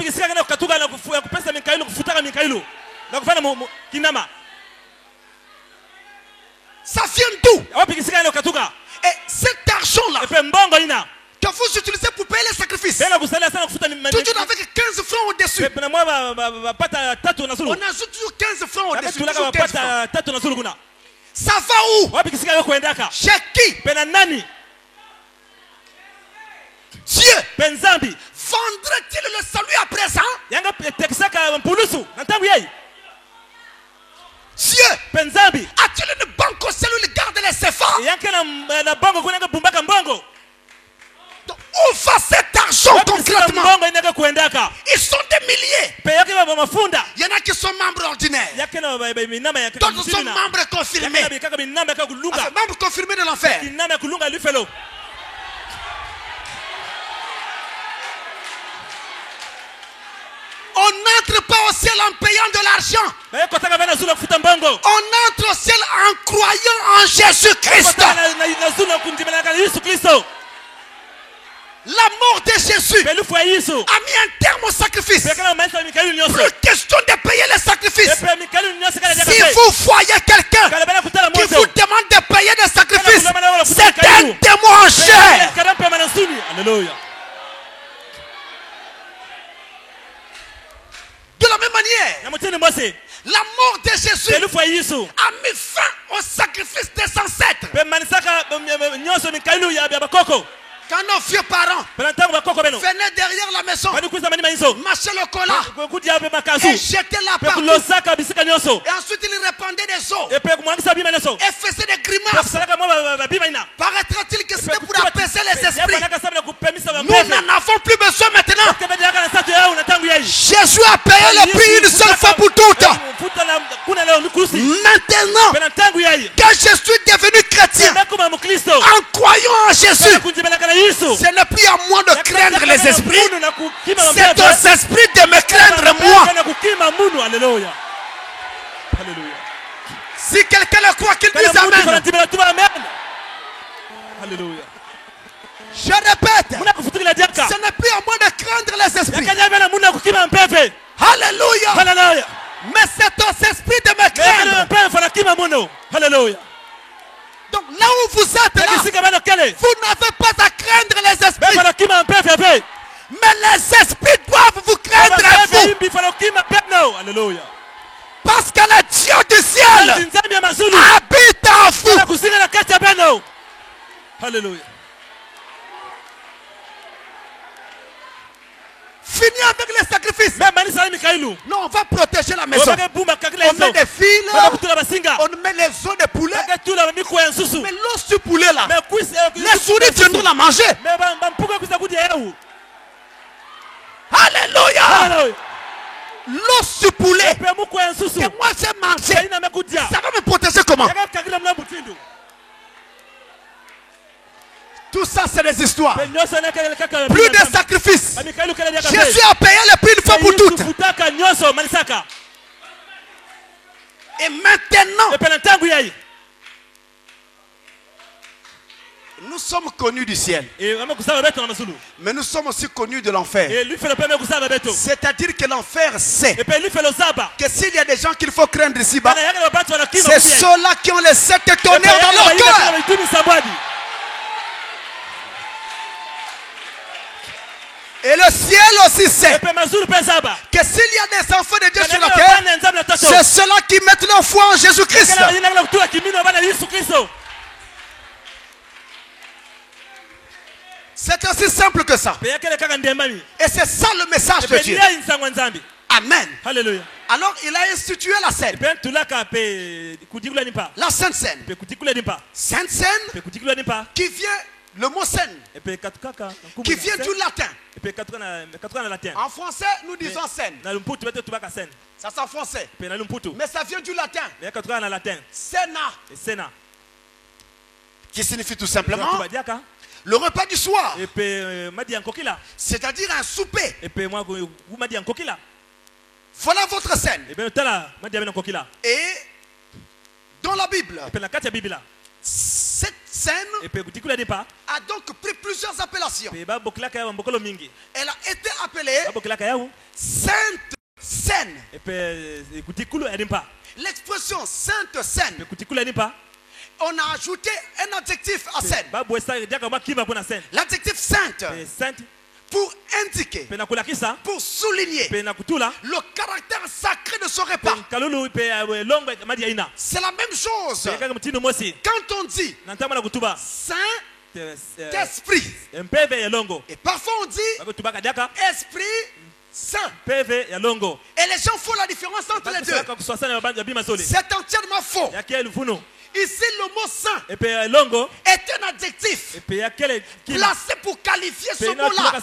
Ça vient d'où? Et cet argent-là que vous utilisez pour payer les sacrifices, toujours avec 15 francs au-dessus. On ajoute toujours 15 francs au-dessus. Ça va où? Chez qui? Dieu vendrait-il le salut à présent? Dieu a-t-il une banque au ciel où il garde les CFA? Où va cet argent concrètement? Ils sont des milliers. Il y en a qui sont membres ordinaires. D'autres sont membres confirmés. Membres confirmés de l'enfer. On n'entre pas au ciel en payant de l'argent. On entre au ciel en croyant en Jésus-Christ. La mort de Jésus a mis un terme au sacrifice. Plus question de payer les sacrifices. Si vous voyez quelqu'un qui vous demande de payer des sacrifices, c'est un démon en chair. De la même manière, la mort de Jésus a mis fin au sacrifice des ancêtres. Quand nos vieux parents venaient derrière la maison, mâchaient le cola et jetaient la partout. Et ensuite ils répandaient des eaux et faisaient des grimaces. Paraîtra-t-il que c'était pour apaiser les esprits? Nous n'en avons plus besoin maintenant. Jésus a payé le prix une seule fois pour toutes. Maintenant que je suis devenu chrétien en croyant en Jésus, ce n'est plus à moi de craindre les esprits, c'est aux esprits de me craindre moi. Alléluia. Si quelqu'un le croit, qu'il dise amen. Alléluia. Je répète, ce n'est plus à moi de craindre les esprits. Alléluia. Mais c'est aux esprits de me craindre. Alléluia. Donc là où vous êtes là, vous n'avez pas à craindre les esprits. Mais les esprits doivent vous craindre à vous. Alléluia. Parce que le Dieu du ciel habite en vous. finit avec les sacrifices. Non, on va protéger la maison. On met des fils, on met les os de poulet. Mais l'os du poulet là, les souris viendront la manger. Alléluia. L'os du poulet que moi j'ai mangé, ça va me protéger comment? Tout ça c'est des histoires. Plus de sacrifices. Jésus a payé le prix une fois pour toutes. Et maintenant, nous sommes connus du ciel. Mais nous sommes aussi connus de l'enfer. C'est-à-dire que l'enfer sait que s'il y a des gens qu'il faut craindre ici-bas, c'est ceux-là qui ont les 7 tonnerres dans leur cœur. Et le ciel aussi sait que s'il y a des enfants de Dieu sur la terre, c'est ceux-là qui mettent leur foi en Jésus-Christ. C'est aussi simple que ça. Et c'est ça le message de Dieu. Amen. Alléluia. Alors il a institué la scène. La Sainte Seine. Sainte Seine qui vient, le mot scène, qui vient du latin. En français, nous disons scène. Ça c'est en français. Mais ça vient du latin. Cena. Qui signifie tout simplement le repas du soir. C'est-à-dire un souper. Voilà votre scène. Et dans la Bible, cette scène a donc pris plusieurs appellations. Elle a été appelée Sainte Seine. L'expression Sainte Seine, on a ajouté un adjectif à scène. L'adjectif sainte pour indiquer, pour souligner le caractère sacré de ce repas. C'est la même chose quand on dit Saint-Esprit. Et parfois on dit Esprit Saint. Et les gens font la différence entre les deux. C'est entièrement faux. Ici, le mot saint est un adjectif placé pour qualifier ce mot-là,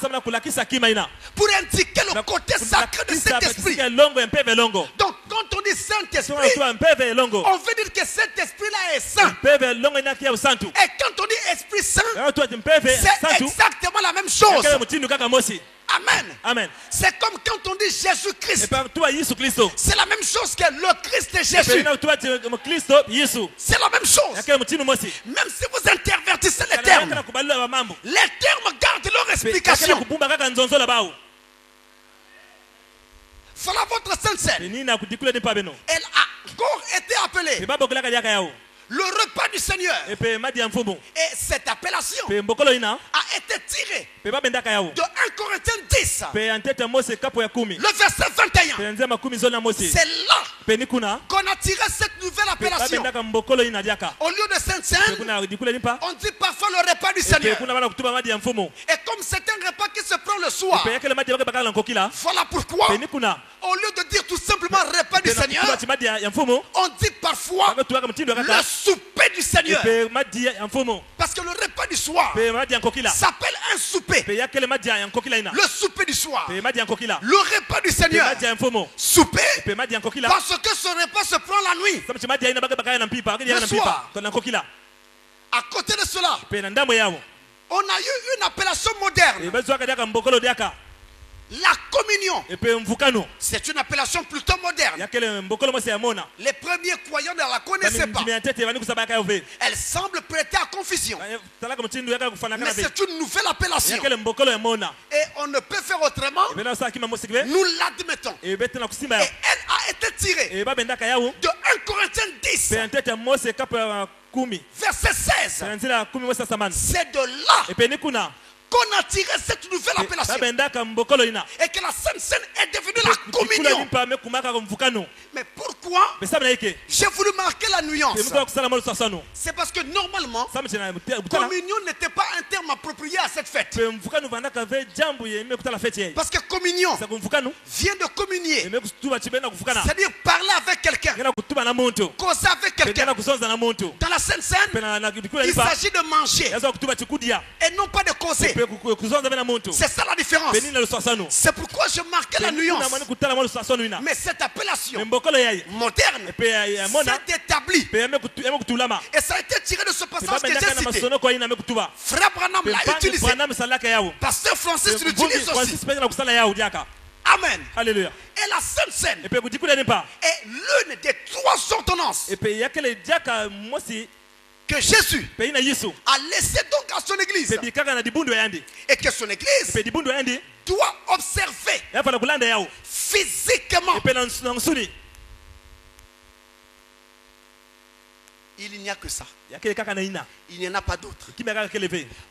pour indiquer le côté sacré de cet esprit. Donc, quand on dit Saint-Esprit, on veut dire que cet esprit-là est saint. Et quand on dit Esprit Saint, c'est exactement la même chose. Amen. C'est comme quand on dit Jésus-Christ. C'est la même chose que le Christ est Jésus. C'est la même chose. Même si vous intervertissez les termes gardent leur explication. Voilà votre Sainte Seine. Elle a encore été appelée le repas du Seigneur. Et cette appellation a été tirée de 1 Corinthiens 10, le verset 21. C'est là qu'on a tiré cette nouvelle appellation. Au lieu de Sainte Seine, on dit parfois le repas du Seigneur. Et comme c'est un repas qui se prend le soir, voilà pourquoi, au lieu de dire tout simplement repas du Seigneur, on dit parfois le souper du Seigneur. Parce que le repas du soir s'appelle un souper. Le souper du soir, le repas du Seigneur, souper, parce que ce repas se prend la nuit, le soir. À côté de cela, on a eu une appellation moderne, la communion. C'est une appellation plutôt moderne. Les premiers croyants ne la connaissaient pas. Elle semble prêter à confusion. Mais c'est une nouvelle appellation. Et on ne peut faire autrement. Nous l'admettons. Et elle a été tirée de 1 Corinthiens 10. Verset 16. C'est de là qu'on a tiré cette nouvelle appellation. Et que la Sainte Seine est devenue la communion. Mais pourquoi j'ai voulu marquer la nuance? C'est parce que normalement, communion n'était pas un terme approprié à cette fête. Parce que communion vient de communier. C'est-à-dire parler avec quelqu'un, causer avec quelqu'un. Dans la Sainte Seine, il s'agit de manger et non pas de causer. C'est ça la différence. C'est pourquoi je marquais la nuance. Mais cette appellation moderne s'est établie. Et ça a été tiré de ce passage que j'ai cité. Frère Branham l'a utilisé. Pasteur Francis l'utilise aussi. Amen. Alléluia. Et la Sainte Seine est l'une des 3 ordonnances que Jésus a laissé donc à son église. Et que son église doit observer physiquement. Il n'y a que ça. Il n'y en a pas d'autre.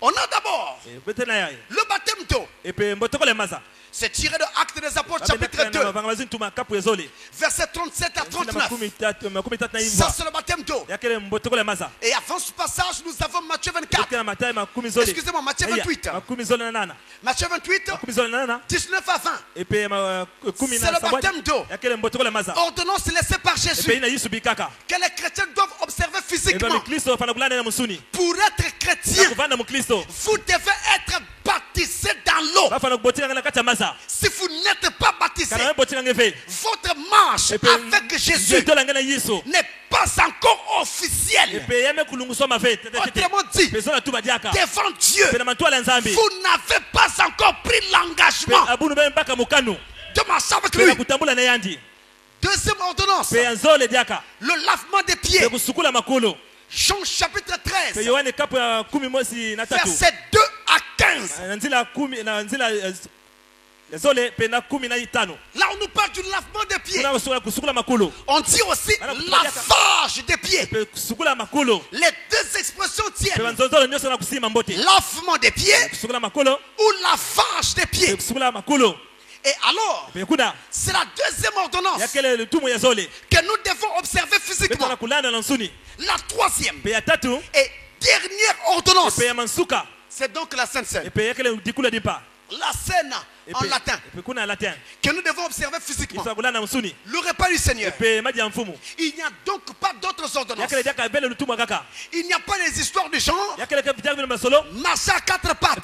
On a d'abord le baptême d'eau. C'est tiré de Actes des Apôtres chapitre 2. Versets 37 à 39. Ça c'est le baptême d'eau. Et avant ce passage, nous avons Matthieu 24. Excusez-moi, Matthieu 28. Matthieu 28, 19 à 20. C'est le baptême d'eau. Ordonnance laissée par Jésus que les chrétiens doivent observer physiquement. Pour être chrétien, vous devez être baptisé dans l'eau. Si vous n'êtes pas baptisé, votre marche avec Jésus n'est pas encore officielle. Autrement dit, devant Dieu, vous n'avez pas encore pris l'engagement de marcher avec lui. Deuxième ordonnance, le lavement des pieds. Jean chapitre 13, verset 2 à 15. Là on nous parle du lavement des pieds. On dit aussi lavage des pieds. Les deux expressions tiennent. Lavement des pieds ou lavage des pieds. Et alors, c'est la deuxième ordonnance que nous devons observer physiquement. La troisième et dernière ordonnance, c'est donc la Sainte Seine. La scène en latin que nous devons observer physiquement. Le repas du Seigneur. Il n'y a donc pas d'autres ordonnances. Il n'y a pas les histoires de genre. Marcher à 4 pattes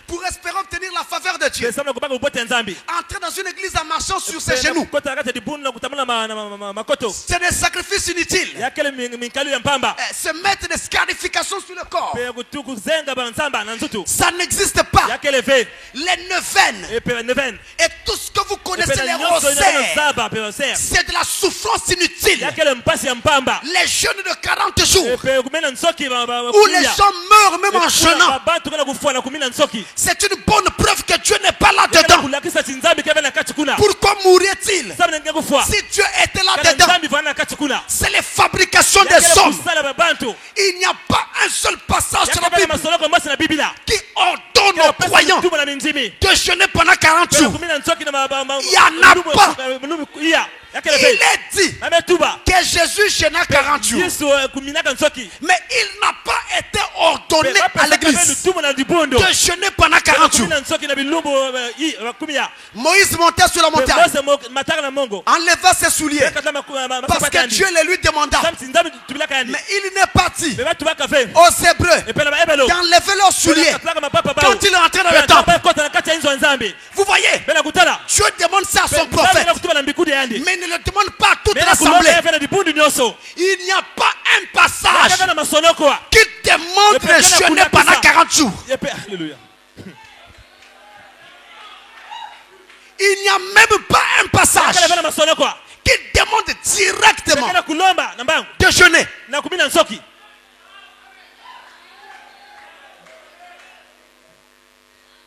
pour espérer obtenir la faveur de Dieu. Entrer dans une église en marchant sur ses genoux, c'est des sacrifices inutiles. Se mettre des scarifications sur le corps, ça n'existe pas. Les neuvaines et tout ce que vous connaissez, les rosaires, c'est de la souffrance inutile. Les jeûnes de 40 jours où les gens meurent même en jeûnant, c'est une bonne preuve que Dieu n'est pas là dedans. Pourquoi mourrait-il si Dieu était là dedans? C'est les fabrications des hommes. Il n'y a pas un seul passage sur la Bible qui ordonne aux croyants de jeûner pendant 40 jours. Il n'y en a pas. Il est dit que Jésus jeûna 40 jours, mais il n'a pas été ordonné à l'église de jeûner pendant 40 jours. Moïse montait sur la montagne, enleva ses souliers parce que Dieu les lui demanda. Mais il n'est parti aux Hébreux d'enlever leurs souliers quand il est entré dans le temple. Vous voyez, Dieu demande ça à son prophète, mais ne le demande pas à toute l'assemblée. Il n'y a pas un passage qui demande de jeûner pendant 40 jours. Il n'y a même pas un passage qui demande directement de jeûner.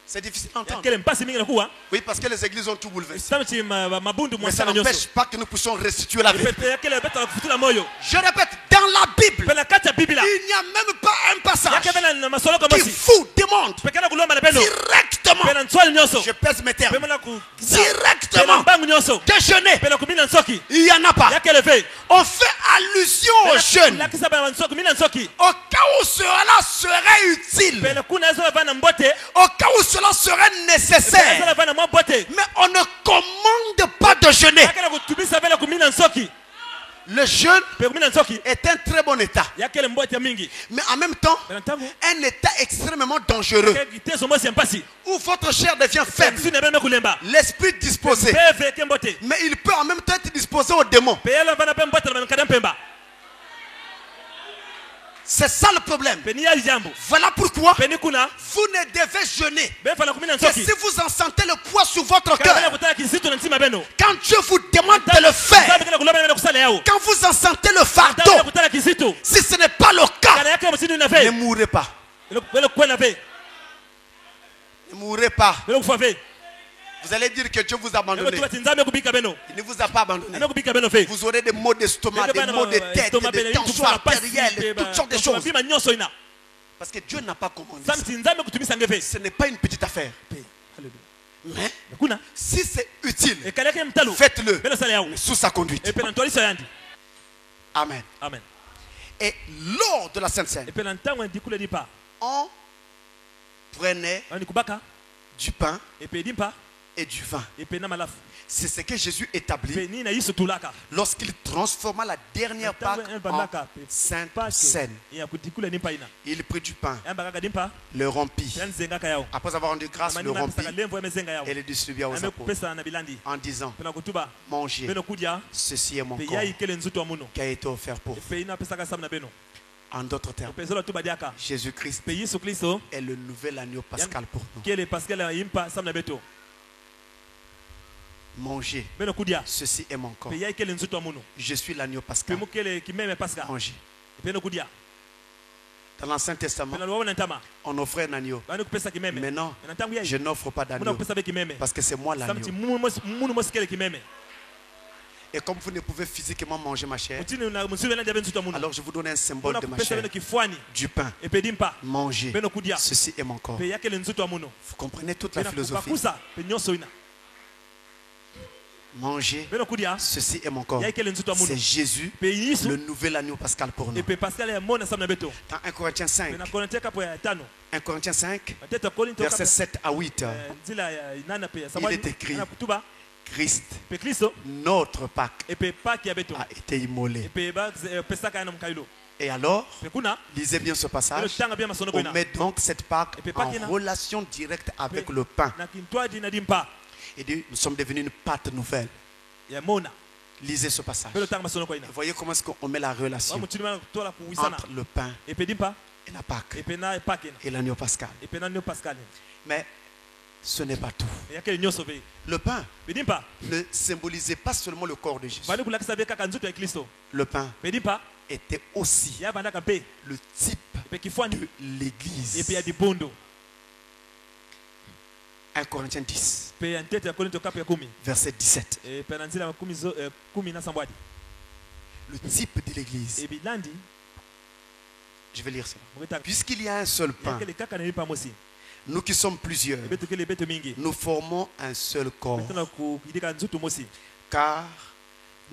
C'est difficile à entendre. Oui, parce que les églises ont tout bouleversé. Mais ça n'empêche pas que nous puissions restituer la vie. Je répète, dans la Bible, il n'y a même pas un passage qui vous demande demande directement, je pèse mes termes, directement, déjeuner, il n'y en a pas. On fait allusion aux jeunes au cas où cela serait utile, au cas où cela serait nécessaire, mais on ne commande pas de jeûner. Le jeûne est un très bon état, mais en même temps un état extrêmement dangereux où votre chair devient faible, l'esprit disposé, mais il peut en même temps être disposé aux démons. C'est ça le problème. Voilà pourquoi vous ne devez jeûner que si vous en sentez le poids sur votre cœur. Quand Dieu vous demande de le faire, quand vous en sentez le fardeau, si ce n'est pas le cas, ne mourrez pas. Ne mourrez pas. Vous allez dire que Dieu vous a abandonné. Il ne vous a pas abandonné. Vous aurez des maux d'estomac, des maux de tête, des tensions artérielles, toutes sortes de choses. Parce que Dieu n'a pas commandé ça. Ce n'est pas une petite affaire. Mais si c'est utile, faites-le sous sa conduite. Amen. Et lors de la Sainte Seine, on prenait du pain et du vin. C'est ce que Jésus établit lorsqu'il transforma la dernière Pâque en Sainte Seine. Il prit du pain, le rompit. Après avoir rendu grâce, le rompit et le distribua aux apôtres en disant: mangez, ceci est mon corps qui a été offert pour vous. En d'autres termes, Jésus-Christ est le nouvel agneau pascal pour nous. Mangez, ceci est mon corps. Je suis l'agneau pascal. Mangez. Dans l'Ancien Testament, on offrait un agneau. Maintenant, je n'offre pas d'agneau parce que c'est moi l'agneau. Et comme vous ne pouvez physiquement manger ma chair, alors je vous donne un symbole de ma chair. Du pain. Mangez. Ceci est mon corps. Vous comprenez toute la philosophie. Mangez, ceci est mon corps. C'est Jésus, le nouvel agneau pascal pour nous. Dans 1 Corinthiens 5, 1 Corinthiens 5, versets 7 à 8, il est écrit: Christ, notre Pâque, a été immolé. Et alors, lisez bien ce passage. On met donc cette Pâque en relation directe avec le pain. Et dit, nous sommes devenus une pâte nouvelle. Lisez ce passage. Voyez comment est-ce qu'on met la relation entre le pain et la Pâque et l'agneau pascal. Mais ce n'est pas tout. Le pain ne symbolisait pas seulement le corps de Jésus. Le pain était aussi le type de l'Église. 1 Corinthiens 10, verset 17. Le type de l'Église. Je vais lire cela. Puisqu'il y a un seul pain, nous qui sommes plusieurs, nous formons un seul corps. Car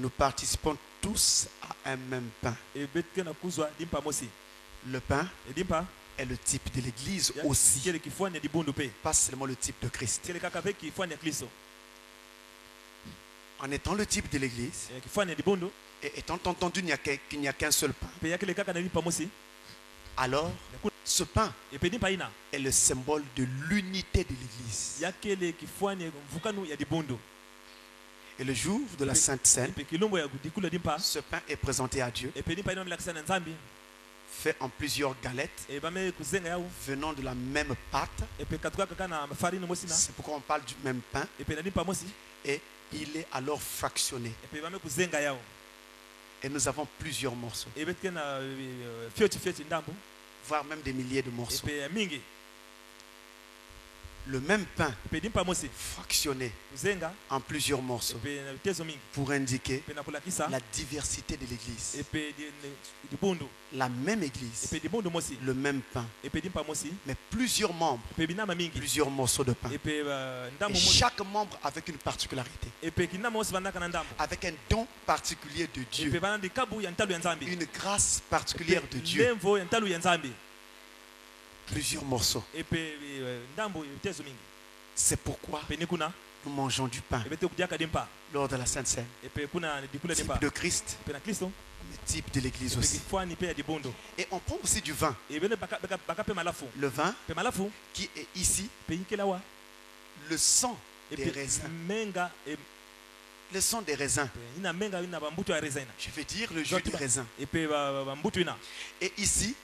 nous participons tous à un même pain. Le pain est le type de l'Église aussi, pas seulement le type de Christ. En étant le type de l'Église et étant entendu qu'il n'y a qu'un seul pain, alors ce pain est le symbole de l'unité de l'Église. Et le jour de la Sainte Seine, ce pain est présenté à Dieu, fait en plusieurs galettes venant de la même pâte. C'est pourquoi on parle du même pain. Et il est alors fractionné. Et nous avons plusieurs morceaux, voire même des milliers de morceaux. le même pain fractionné en plusieurs morceaux pour indiquer la diversité de l'église. La même église, le même pain, mais plusieurs membres, plusieurs morceaux de pain. Et chaque membre avec une particularité, avec un don particulier de Dieu, une grâce particulière de Dieu. Plusieurs morceaux. C'est pourquoi nous mangeons du pain lors de la Sainte Seine. Type de Christ, mais type de l'église aussi. Et on prend aussi du vin. Le vin qui est ici, le sang des raisins. Le sang des raisins. Je vais dire le jus des raisins. Et ici,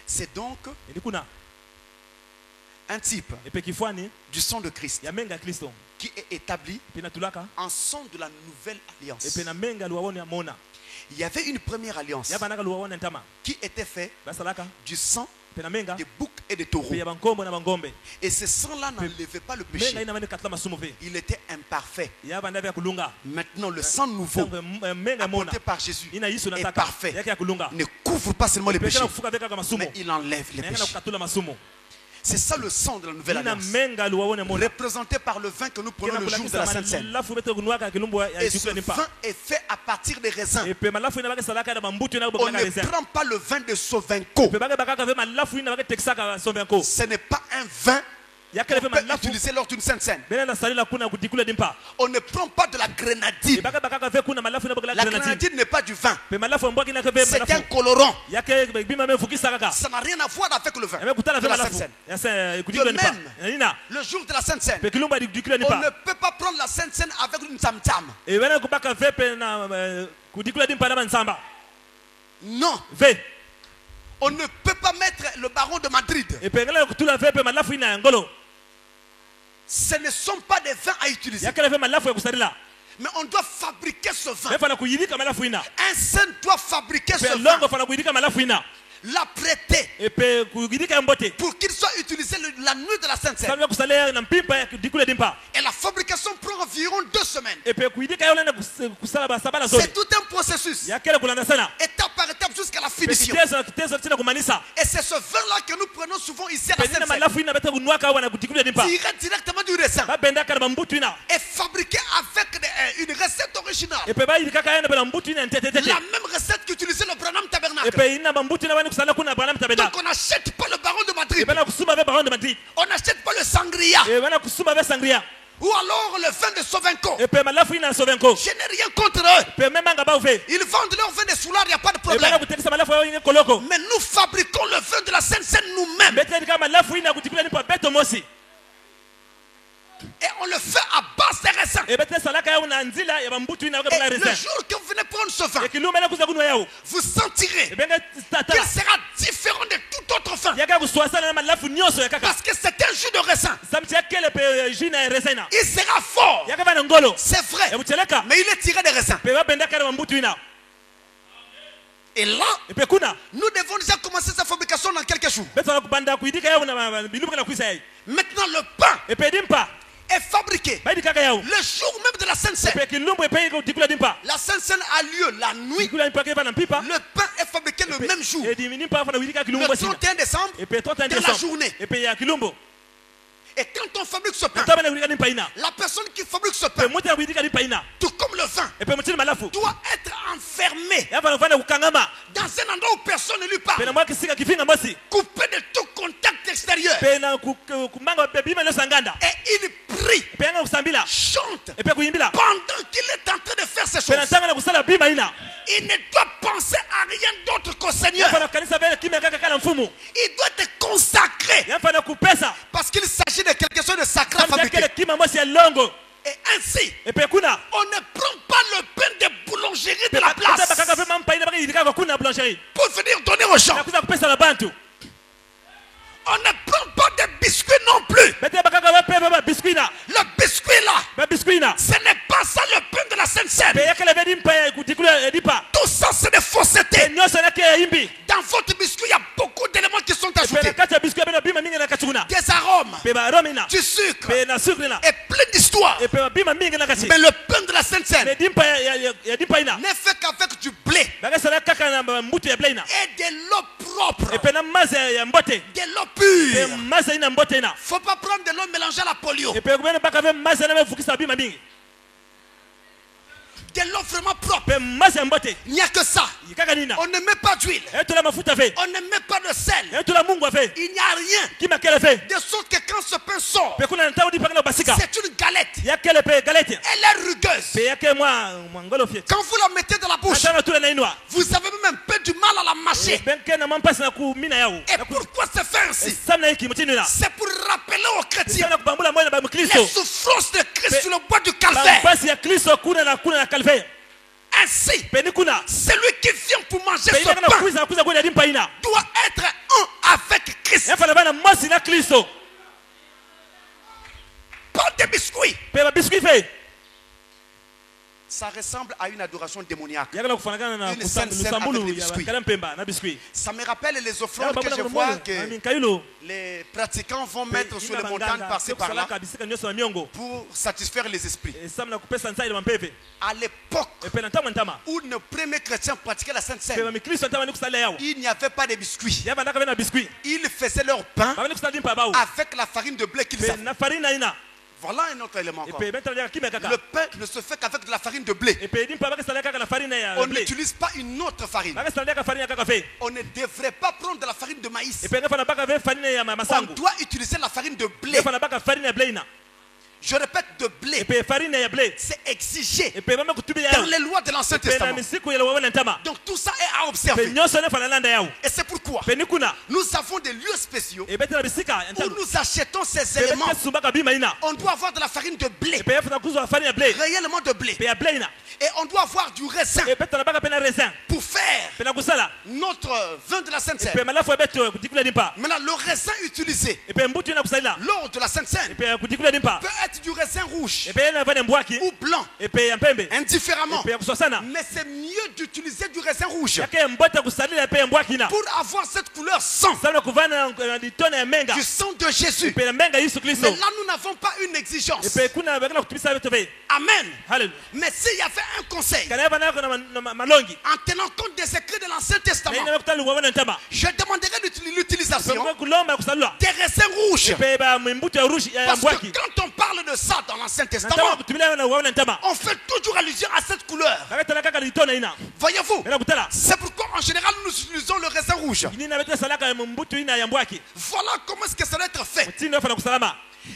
c'est donc un type du sang de Christ qui est établi en sang de la nouvelle alliance. Il y avait une première alliance qui était faite du sang des boucs et des taureaux. Et ce sang-là n'enlevait pas le péché. Il était imparfait. Maintenant, le sang nouveau apporté par Jésus est parfait. Ne couvre pas seulement les péchés, mais il enlève les péchés. C'est ça le sang de la nouvelle alliance, représenté par le vin que nous prenons le jour de la Sainte Seine. Et ce vin est fait à partir des raisins. On ne prend pas le vin de Sovenco. Ce n'est pas un vin qu'on peut utiliser lors d'une Sainte Seine. On ne prend pas de la grenadine. La grenadine n'est pas du vin. C'est un colorant. Ça n'a rien à voir avec le vin de la Sainte Seine. De même, le jour de la Sainte Seine, on ne peut pas prendre la Sainte Seine avec une tam-tam. Non. On ne peut pas mettre le baron de Madrid. Ce ne sont pas des vins à utiliser. Mais on doit fabriquer ce vin. Un saint doit fabriquer ce vin. L'apprêter pour qu'il soit utilisé la nuit de la Sainte Seine. Et la fabrication prend environ 2 semaines. C'est tout un processus, étape par étape jusqu'à la finition. Et c'est ce vin-là que nous prenons souvent ici à la Sainte Seine, tiré directement du raisin et fabriqué avec une recette originale, la même recette qu'utilisait le Branham Tabernacle. Donc on n'achète pas le baron de Madrid. On n'achète pas le sangria. Ou alors le vin de Sovenco. Je n'ai rien contre eux. Ils vendent leur vin de Soulard, il n'y a pas de problème. Mais nous fabriquons le vin de la Sainte Seine nous-mêmes. Et on le fait à base de raisins. Et le jour que vous venez prendre ce vin, vous sentirez qu'il sera différent de tout autre vin. Parce que c'est un jus de raisin. Il sera fort. C'est vrai. Mais il est tiré des raisins. Et là, nous devons déjà commencer sa fabrication dans quelques jours. Maintenant, le pain est fabriqué le jour même de la Sainte Seine. La Sainte Seine a lieu la nuit. Le pain est fabriqué le même jour, le 31 décembre de la journée. Et quand on fabrique ce pain, la personne qui fabrique ce pain, tout comme le vin, doit être enfermé dans un endroit où personne ne lui parle, coupé de tout contact extérieur. Et il prie, chante pendant qu'il est en train de faire ces choses. Il ne doit penser à rien d'autre qu'au Seigneur. Il doit être consacré parce qu'il s'agit de quelque chose de sacré à fabriquer. Et ainsi, on ne prend pas le pain de boulangerie de la place pour venir donner aux gens. On ne prend pas de biscuits non plus. Le biscuit là, ce n'est pas ça le pain de la Sainte Seine. Tout ça c'est des faussetés. Dans votre biscuit, il y a beaucoup d'éléments qui sont ajoutés. Des arômes, du sucre et plein d'histoires. Mais le pain de la Sainte Seine n'est fait qu'avec du blé et de l'eau propre, de l'eau pure. Il ne faut pas prendre de l'eau mélangée à la polio. De l'eau vraiment propre. Il n'y a que ça. On ne met pas d'huile. On ne met pas de sel. Il n'y a rien. De sorte que quand ce pain sort, c'est une galette. Elle est rugueuse. Quand vous la mettez dans la bouche, vous avez même un peu du mal à la mâcher. Et pourquoi c'est fait ainsi? C'est pour rappeler aux chrétiens les souffrances de Christ sur le bois du calvaire. Ainsi, celui qui vient pour manger ce pain doit être un avec Christ. Pas de biscuits. Ça ressemble à une adoration démoniaque. Une scène avec des biscuits. Ça me rappelle les offrandes que je vois que les pratiquants vont mettre sur les montagnes par-ci par-là pour satisfaire les esprits. À l'époque où nos premiers chrétiens pratiquaient la Sainte Seine, il n'y avait pas de biscuits. Ils faisaient leur pain avec la farine de blé qu'ils avaient. Voilà un autre élément encore. Le pain ne se fait qu'avec de la farine de blé. On n'utilise pas une autre farine. On ne devrait pas prendre de la farine de maïs. On doit utiliser la farine de blé. Je répète, de blé. C'est exigé dans les lois de l'Ancien Testament. Donc tout ça est à observer. Et c'est pourquoi nous avons des lieux spéciaux où nous achetons ces éléments. On doit avoir de la farine de blé, réellement de blé. Et on doit avoir du raisin pour faire notre vin de la Sainte Seine. Maintenant, le raisin utilisé lors de la Sainte Seine peut être du raisin rouge ou blanc, indifféremment. Mais c'est mieux d'utiliser du raisin rouge pour avoir cette couleur sang, du sang de Jésus. Mais là, nous n'avons pas une exigence. Amen. Mais s'il y avait un conseil, en tenant compte des secrets de l'Ancien Testament, je demanderais l'utilisation des raisins rouges. Parce que quand on parle de ça dans l'Ancien Testament, on fait toujours allusion à cette couleur. Voyez-vous, c'est pourquoi en général nous utilisons le raisin rouge. Voilà comment est-ce que ça doit être fait.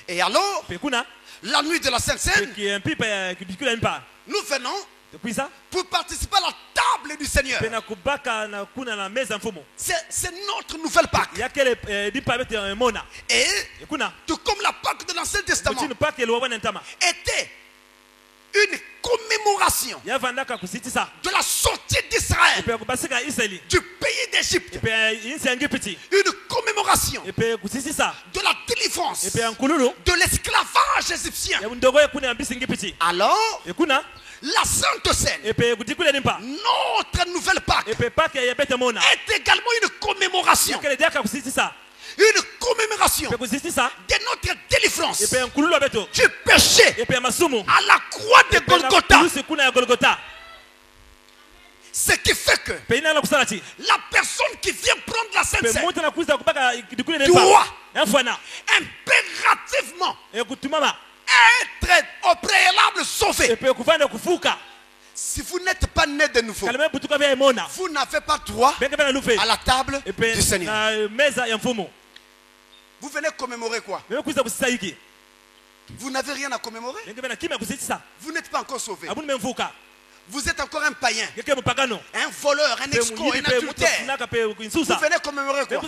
Et alors, la nuit de la Sainte Seine, nous venons pour participer à la table du Seigneur. C'est notre nouvelle Pâque. Et tout comme la Pâque de l'Ancien Testament était une commémoration de la sortie d'Israël du pays d'Égypte, une commémoration de la délivrance de l'esclavage égyptien. Alors, la Sainte Seine, notre nouvelle Pâque, est également une commémoration. Une commémoration de notre délivrance du péché à la croix de Golgotha. Ce qui fait que la personne qui vient prendre la Sainte Seine doit impérativement être au préalable sauvé. Si vous n'êtes pas né de nouveau, vous n'avez pas droit à la table du Seigneur. Vous venez commémorer quoi? Vous n'avez rien à commémorer. Vous n'êtes pas encore sauvé. Vous êtes encore un païen, un voleur, un escroc, un adultère. Vous venez commémorer quoi?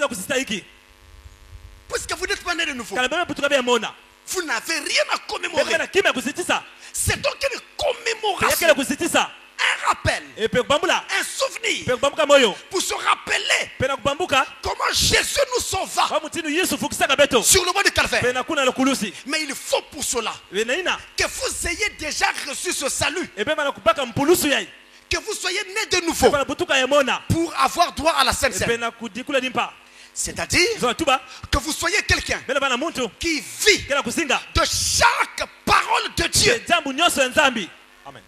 Puisque vous n'êtes pas né de nouveau, vous n'avez rien à commémorer. C'est donc une commémoration, un rappel, un souvenir pour se rappeler comment Jésus nous sauva sur le bois du calvaire. Mais il faut pour cela que vous ayez déjà reçu ce salut, que vous soyez né de nouveau pour avoir droit à la Sainte Seine. C'est-à-dire que vous soyez quelqu'un qui vit de chaque parole de Dieu. Amen.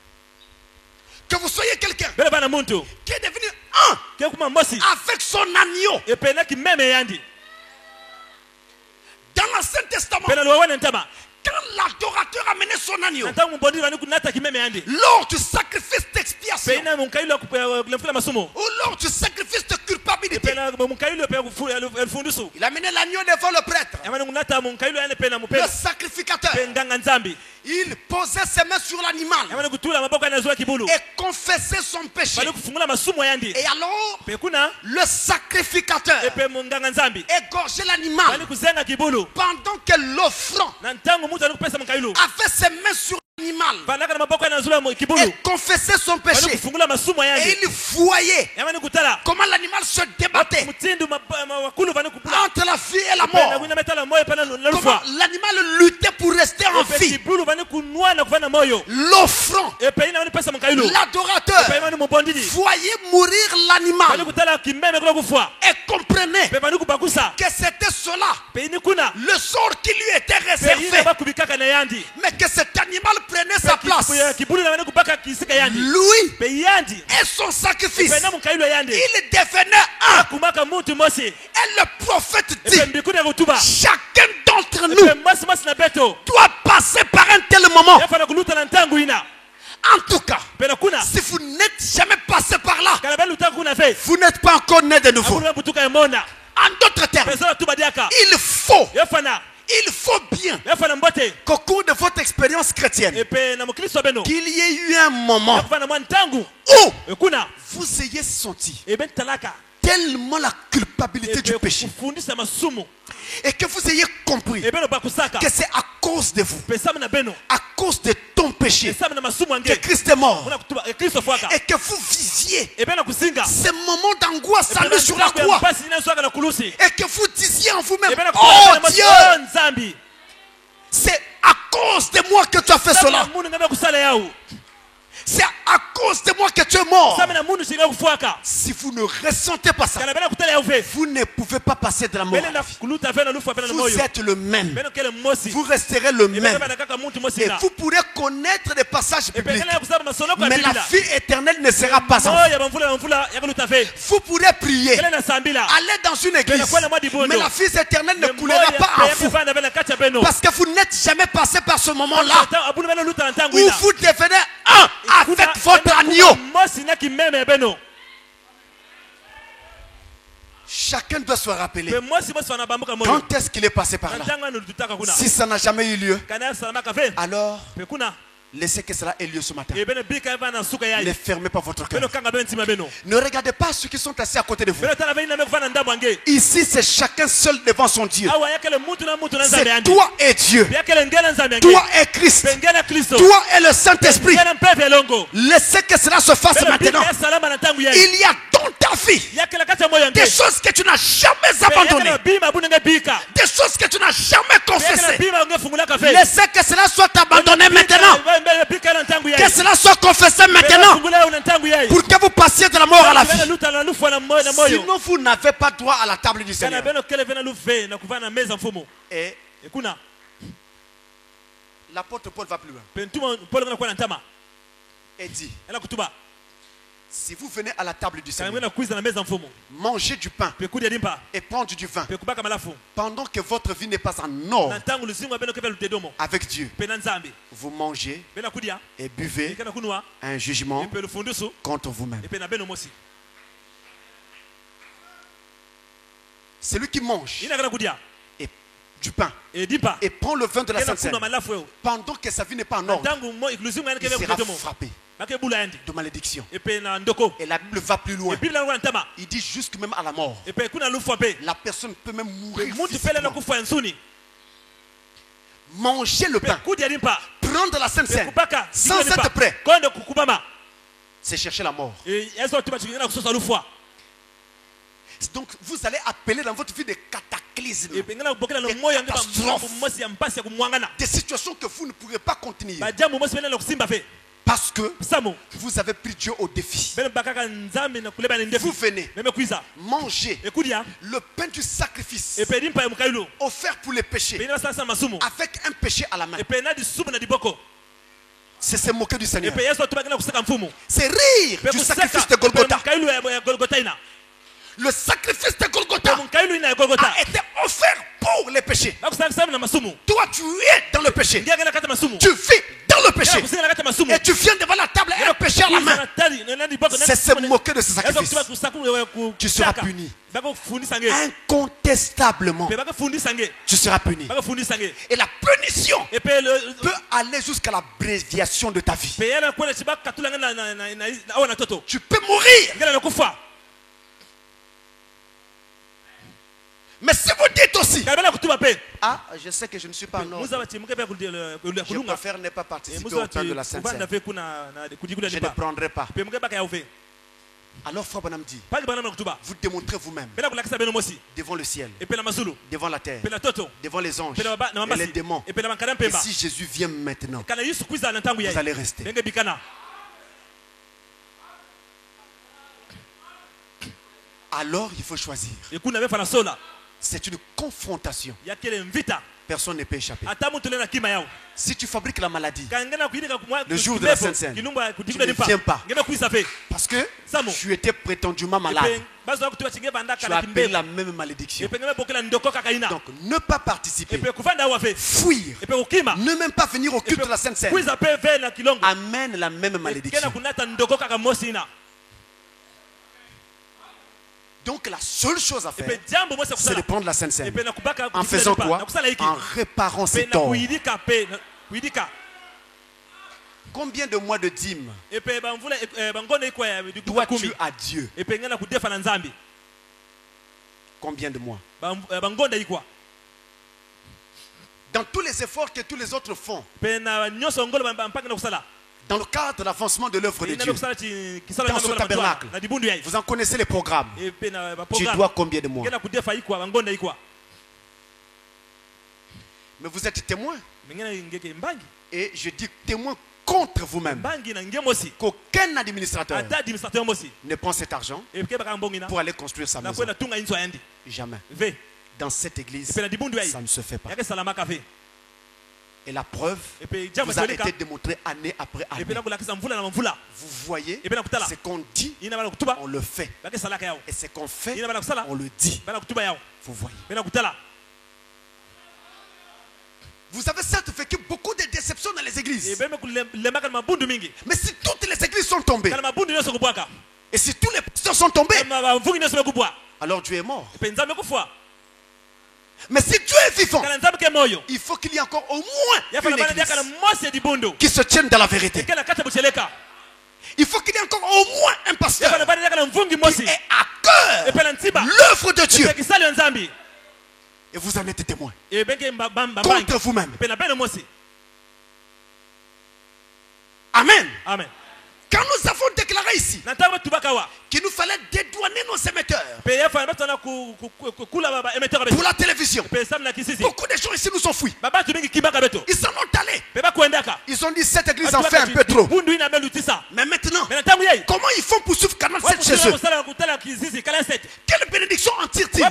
Que vous soyez quelqu'un qui est devenu un avec son agneau. Dans l'Ancien Testament, quand l'adorateur amenait son agneau lors du sacrifice d'expiation ou lors du sacrifice de culpabilité, il amenait l'agneau devant le prêtre, le sacrificateur. Il posait ses mains sur l'animal et confessait son péché. Et alors, le sacrificateur égorgeait l'animal pendant que l'offrant avait ses mains sur l'animal et confessait son péché. Et il voyait comment l'animal se débattait entre la vie et la mort. Comment l'animal luttait pour rester en vie. L'offrant, l'adorateur voyait mourir l'animal et comprenait que c'était cela le sort qui lui était réservé, mais que cet animal prenait sa place. Lui et son sacrifice, il devenait un. Et le prophète dit, chacun d'entre nous doit passer par un tel moment. En tout cas, si vous n'êtes jamais passé par là, vous n'êtes pas encore né de nouveau. En d'autres termes, il faut bien qu'au cours de votre expérience chrétienne, qu'il y ait eu un moment où vous ayez senti tellement la culpabilité du péché et que vous ayez compris que c'est à cause de vous, à cause de ton péché, que Christ est mort, et que vous visiez ces moments d'angoisse à lui sur la croix, et que vous disiez en vous-même, oh Dieu, c'est à cause de moi que tu as fait cela. C'est à cause de moi que tu es mort. Si vous ne ressentez pas ça, vous ne pouvez pas passer de la mort. Vous êtes le même. Vous resterez le même. Et vous pourrez connaître des passages bibliques, mais la vie éternelle ne sera pas en vous. Vous pourrez prier, aller dans une église, mais la vie éternelle ne coulera pas en vous. Parce que vous n'êtes jamais passé par ce moment-là où vous devenez un avec votre agneau. Chacun doit se rappeler quand est-ce qu'il est passé par là. Si ça n'a jamais eu lieu, alors laissez que cela ait lieu ce matin. Ne fermez pas votre cœur. Ne regardez pas ceux qui sont assis à côté de vous. Ici, c'est chacun seul devant son Dieu. C'est toi et Dieu. Toi et Christ. Toi et le Saint-Esprit. Laissez que cela se fasse maintenant. Il y a dans ta vie des choses que tu n'as jamais abandonnées, des choses que tu n'as jamais confessées. Laissez que cela soit abandonné maintenant. Que cela soit confessé maintenant pour que vous passiez de la mort à la vie. Sinon vous n'avez pas droit à la table du Seigneur. Et l'apôtre Paul va plus loin et dit, si vous venez à la table du Seigneur, mangez du pain et prendre du vin pendant que votre vie n'est pas en ordre avec Dieu, vous mangez et buvez un jugement contre vous-même. Celui qui mange et du pain et prend le vin de la Sainte Seine pendant que sa vie n'est pas en ordre, il sera frappé de malédiction. Et la Bible va plus loin. Il dit jusque même à la mort. La personne peut même mourir physiquement. Manger le pain, prendre la Sainte Seine sans être prêt, c'est chercher la mort. Donc vous allez appeler dans votre vie des cataclysmes, des catastrophes, des situations que vous ne pourrez pas contenir. Parce que vous avez pris Dieu au défi. Vous venez manger le pain du sacrifice offert pour les péchés avec un péché à la main. C'est se moquer du Seigneur. C'est rire du sacrifice de Golgotha. Le sacrifice de Golgotha a été offert pour les péchés. Toi, tu es dans le péché. Tu vis dans le péché. Et tu viens devant la table et le péché à la main. C'est se moquer de ce sacrifice. Tu seras puni. Incontestablement. Tu seras puni. Et la punition peut aller jusqu'à l'abréviation de ta vie. Tu peux mourir. Mais si vous dites aussi, ah, je sais que je ne suis pas en ordre, je préfère ne pas participer au temps de la Sainte Seine. Je ne prendrai pas. Alors Frère Branham dit, vous démontrez vous-même devant le ciel, devant la terre, devant les anges et les démons. Et si Jésus vient maintenant, vous allez rester. Alors il faut choisir. C'est une confrontation. Personne ne peut échapper. Si tu fabriques la maladie, le jour de la Sainte Seine, tu ne viens pas. Parce que tu étais prétendument malade. Tu as appelé la même malédiction. Donc ne pas participer. Fuir. Ne même pas venir au culte de la Sainte Seine. Amène la même malédiction. Donc la seule chose à faire, c'est de prendre la Sainte Seine. En faisant quoi? En réparant ses torts. Combien de mois de dîmes dois-tu à Dieu? Combien de mois? Dans tous les efforts que tous les autres font, dans le cadre de l'avancement de l'œuvre de Dieu, dans ce tabernacle, vous en connaissez les programmes. Tu dois combien de mois? Mais vous êtes témoin. Et je dis témoin contre vous-même. Qu'aucun administrateur ne prend cet argent pour aller construire sa maison. Jamais. Dans cette église, ça ne se fait pas. Et la preuve vous a été démontrée année après année. Vous voyez, ce qu'on dit, on le fait. Et ce qu'on fait, on le dit. Vous voyez. Vous avez certes vécu beaucoup de déceptions dans les églises. Mais si toutes les églises sont tombées, et si tous les pasteurs sont tombés, alors Dieu est mort. Mais si Dieu est vivant, il faut qu'il y ait encore au moins une église qui se tienne dans la vérité. Il faut qu'il y ait encore au moins un pasteur qui ait à cœur l'œuvre de Dieu. Et vous en êtes témoin. Contre vous-même. Amen. Amen. Quand nous avons déclaré ici qu'il nous fallait dédouaner nos émetteurs pour la télévision, beaucoup de gens ici nous ont fui. Ils s'en ont allés. Ils ont dit cette église en fait un peu trop. Mais maintenant, comment ils font pour suivre Canal 7 chez eux? Quelle bénédiction en tire-t-il?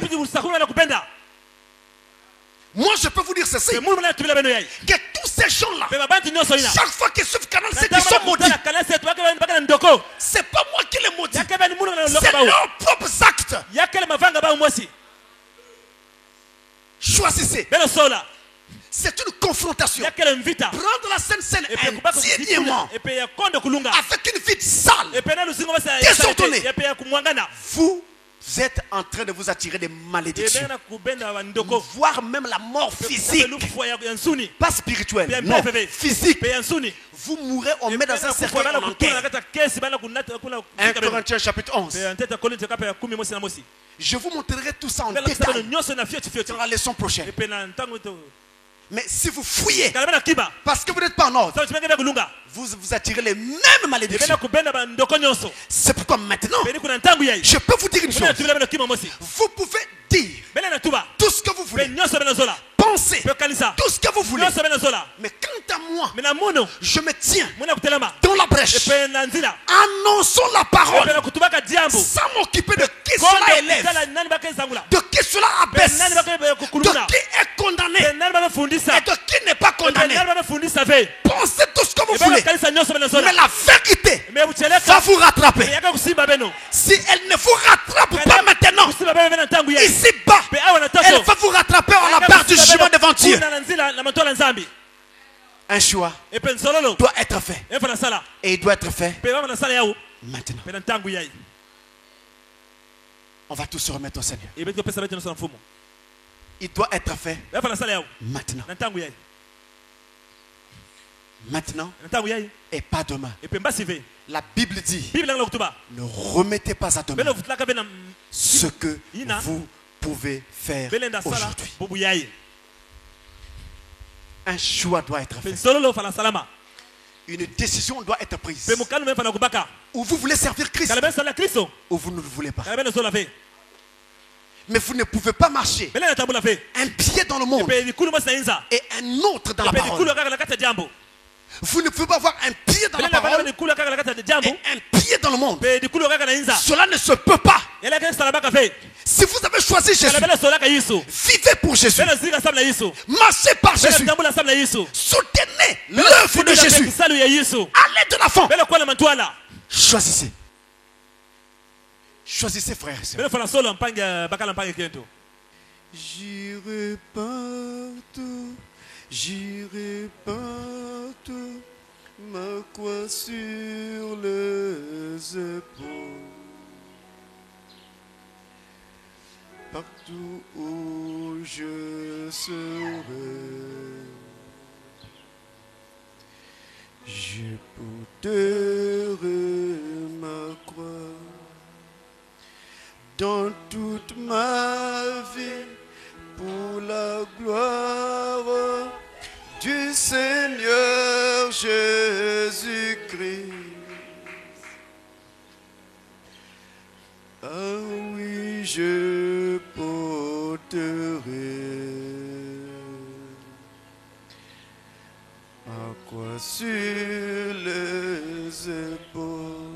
Moi je peux vous dire ceci, que tous ces gens-là, chaque fois qu'ils suivent Canal 7, ils sont maudits. C'est pas moi qui les maudis, c'est leurs propres actes. Choisissez. C'est une confrontation. Prendre la Sainte Seine indignement, avec une vie sale, désordonnée. Vous êtes en train de vous attirer des malédictions, voire même la mort physique. Pas spirituelle, non, physique. Vous mourrez, on met dans un cercueil en enterre. 1 Corinthiens chapitre 11. Je vous montrerai tout ça en détail dans la leçon prochaine. Mais si vous fouillez, parce que vous n'êtes pas en ordre, vous vous attirez les mêmes malédictions. C'est pourquoi maintenant, je peux vous dire une chose. Vous pouvez dire tout ce que vous voulez, penser tout ce que vous voulez. Mais quant à moi, je me tiens dans la brèche. Annonçons la parole sans m'occuper de qui cela élève, de qui cela abaisse, de qui est condamné et de qui n'est pas condamné. Pensez tout ce que vous voulez, mais la vérité va vous rattraper. Si elle ne vous rattrape pas maintenant, ici-bas, elle va vous rattraper en la barre du jugement devant Dieu. Un choix doit être fait. Et il doit être fait maintenant. On va tous se remettre au Seigneur. Il doit être fait maintenant. Maintenant et pas demain. La Bible dit, ne remettez pas à demain ce que vous pouvez faire aujourd'hui. Un choix doit être fait. Une décision doit être prise. Ou vous voulez servir Christ, ou vous ne le voulez pas. Mais vous ne pouvez pas marcher un pied dans le monde et un autre dans la parole. Vous ne pouvez pas avoir un pied dans la parole et un pied dans le monde. Cela ne se peut pas. Si vous avez choisi Jésus, vivez pour Jésus. Marchez par Jésus. Soutenez l'œuvre de Jésus. Allez de l'avant. Choisissez. Choisissez, frères et sœurs. J'irai partout, j'irai partout, ma croix sur les épaules. Partout où je serai, je porterai ma croix. Dans toute ma vie, pour la gloire du Seigneur Jésus-Christ. Ah oui, je porterai ma croix sur les épaules.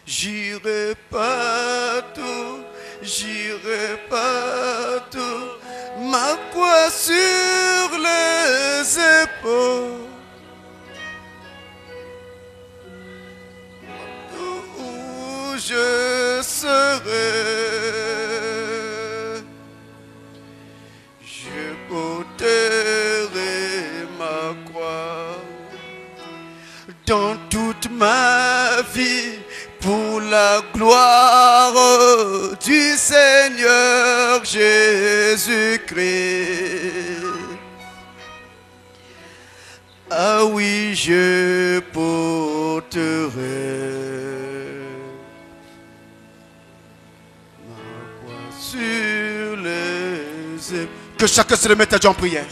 J'irai partout, ma croix sur les épaules. Où je serai, je porterai ma croix dans toute ma vie. Pour la gloire du Seigneur Jésus-Christ. Ah oui, je porterai ma croix sur les épaules. Que chacun se remette à Dieu en prière.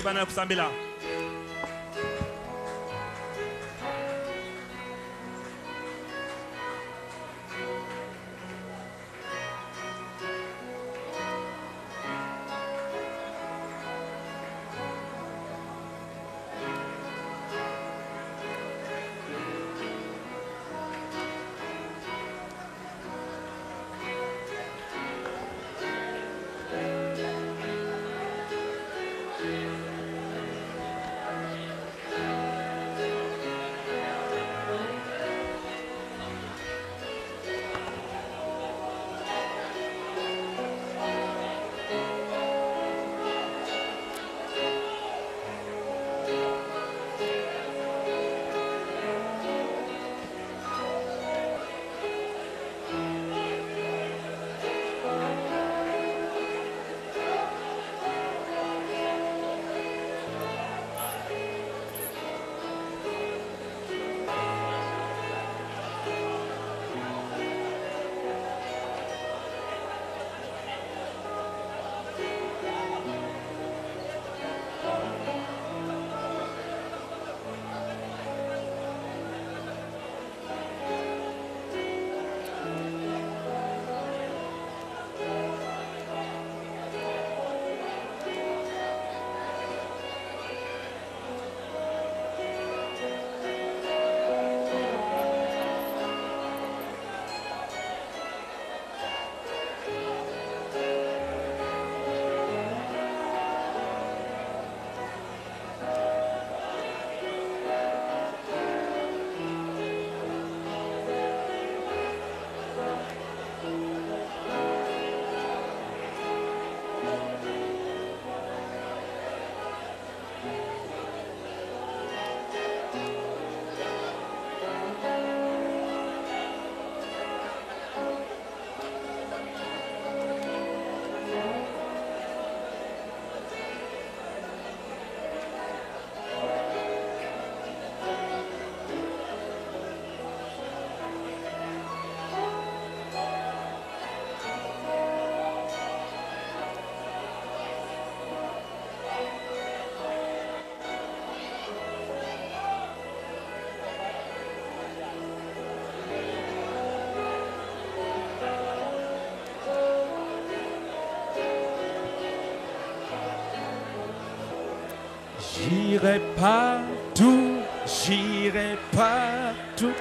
J'irai partout,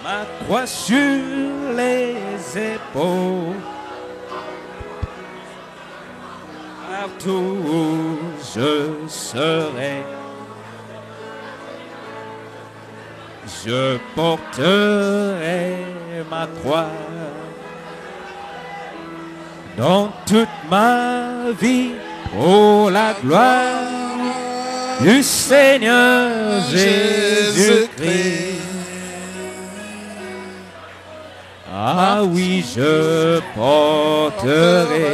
ma croix sur les épaules. Partout où je serai, je porterai ma croix. Dans toute ma vie, pour la gloire du Seigneur Jésus-Christ. Ah oui, je porterai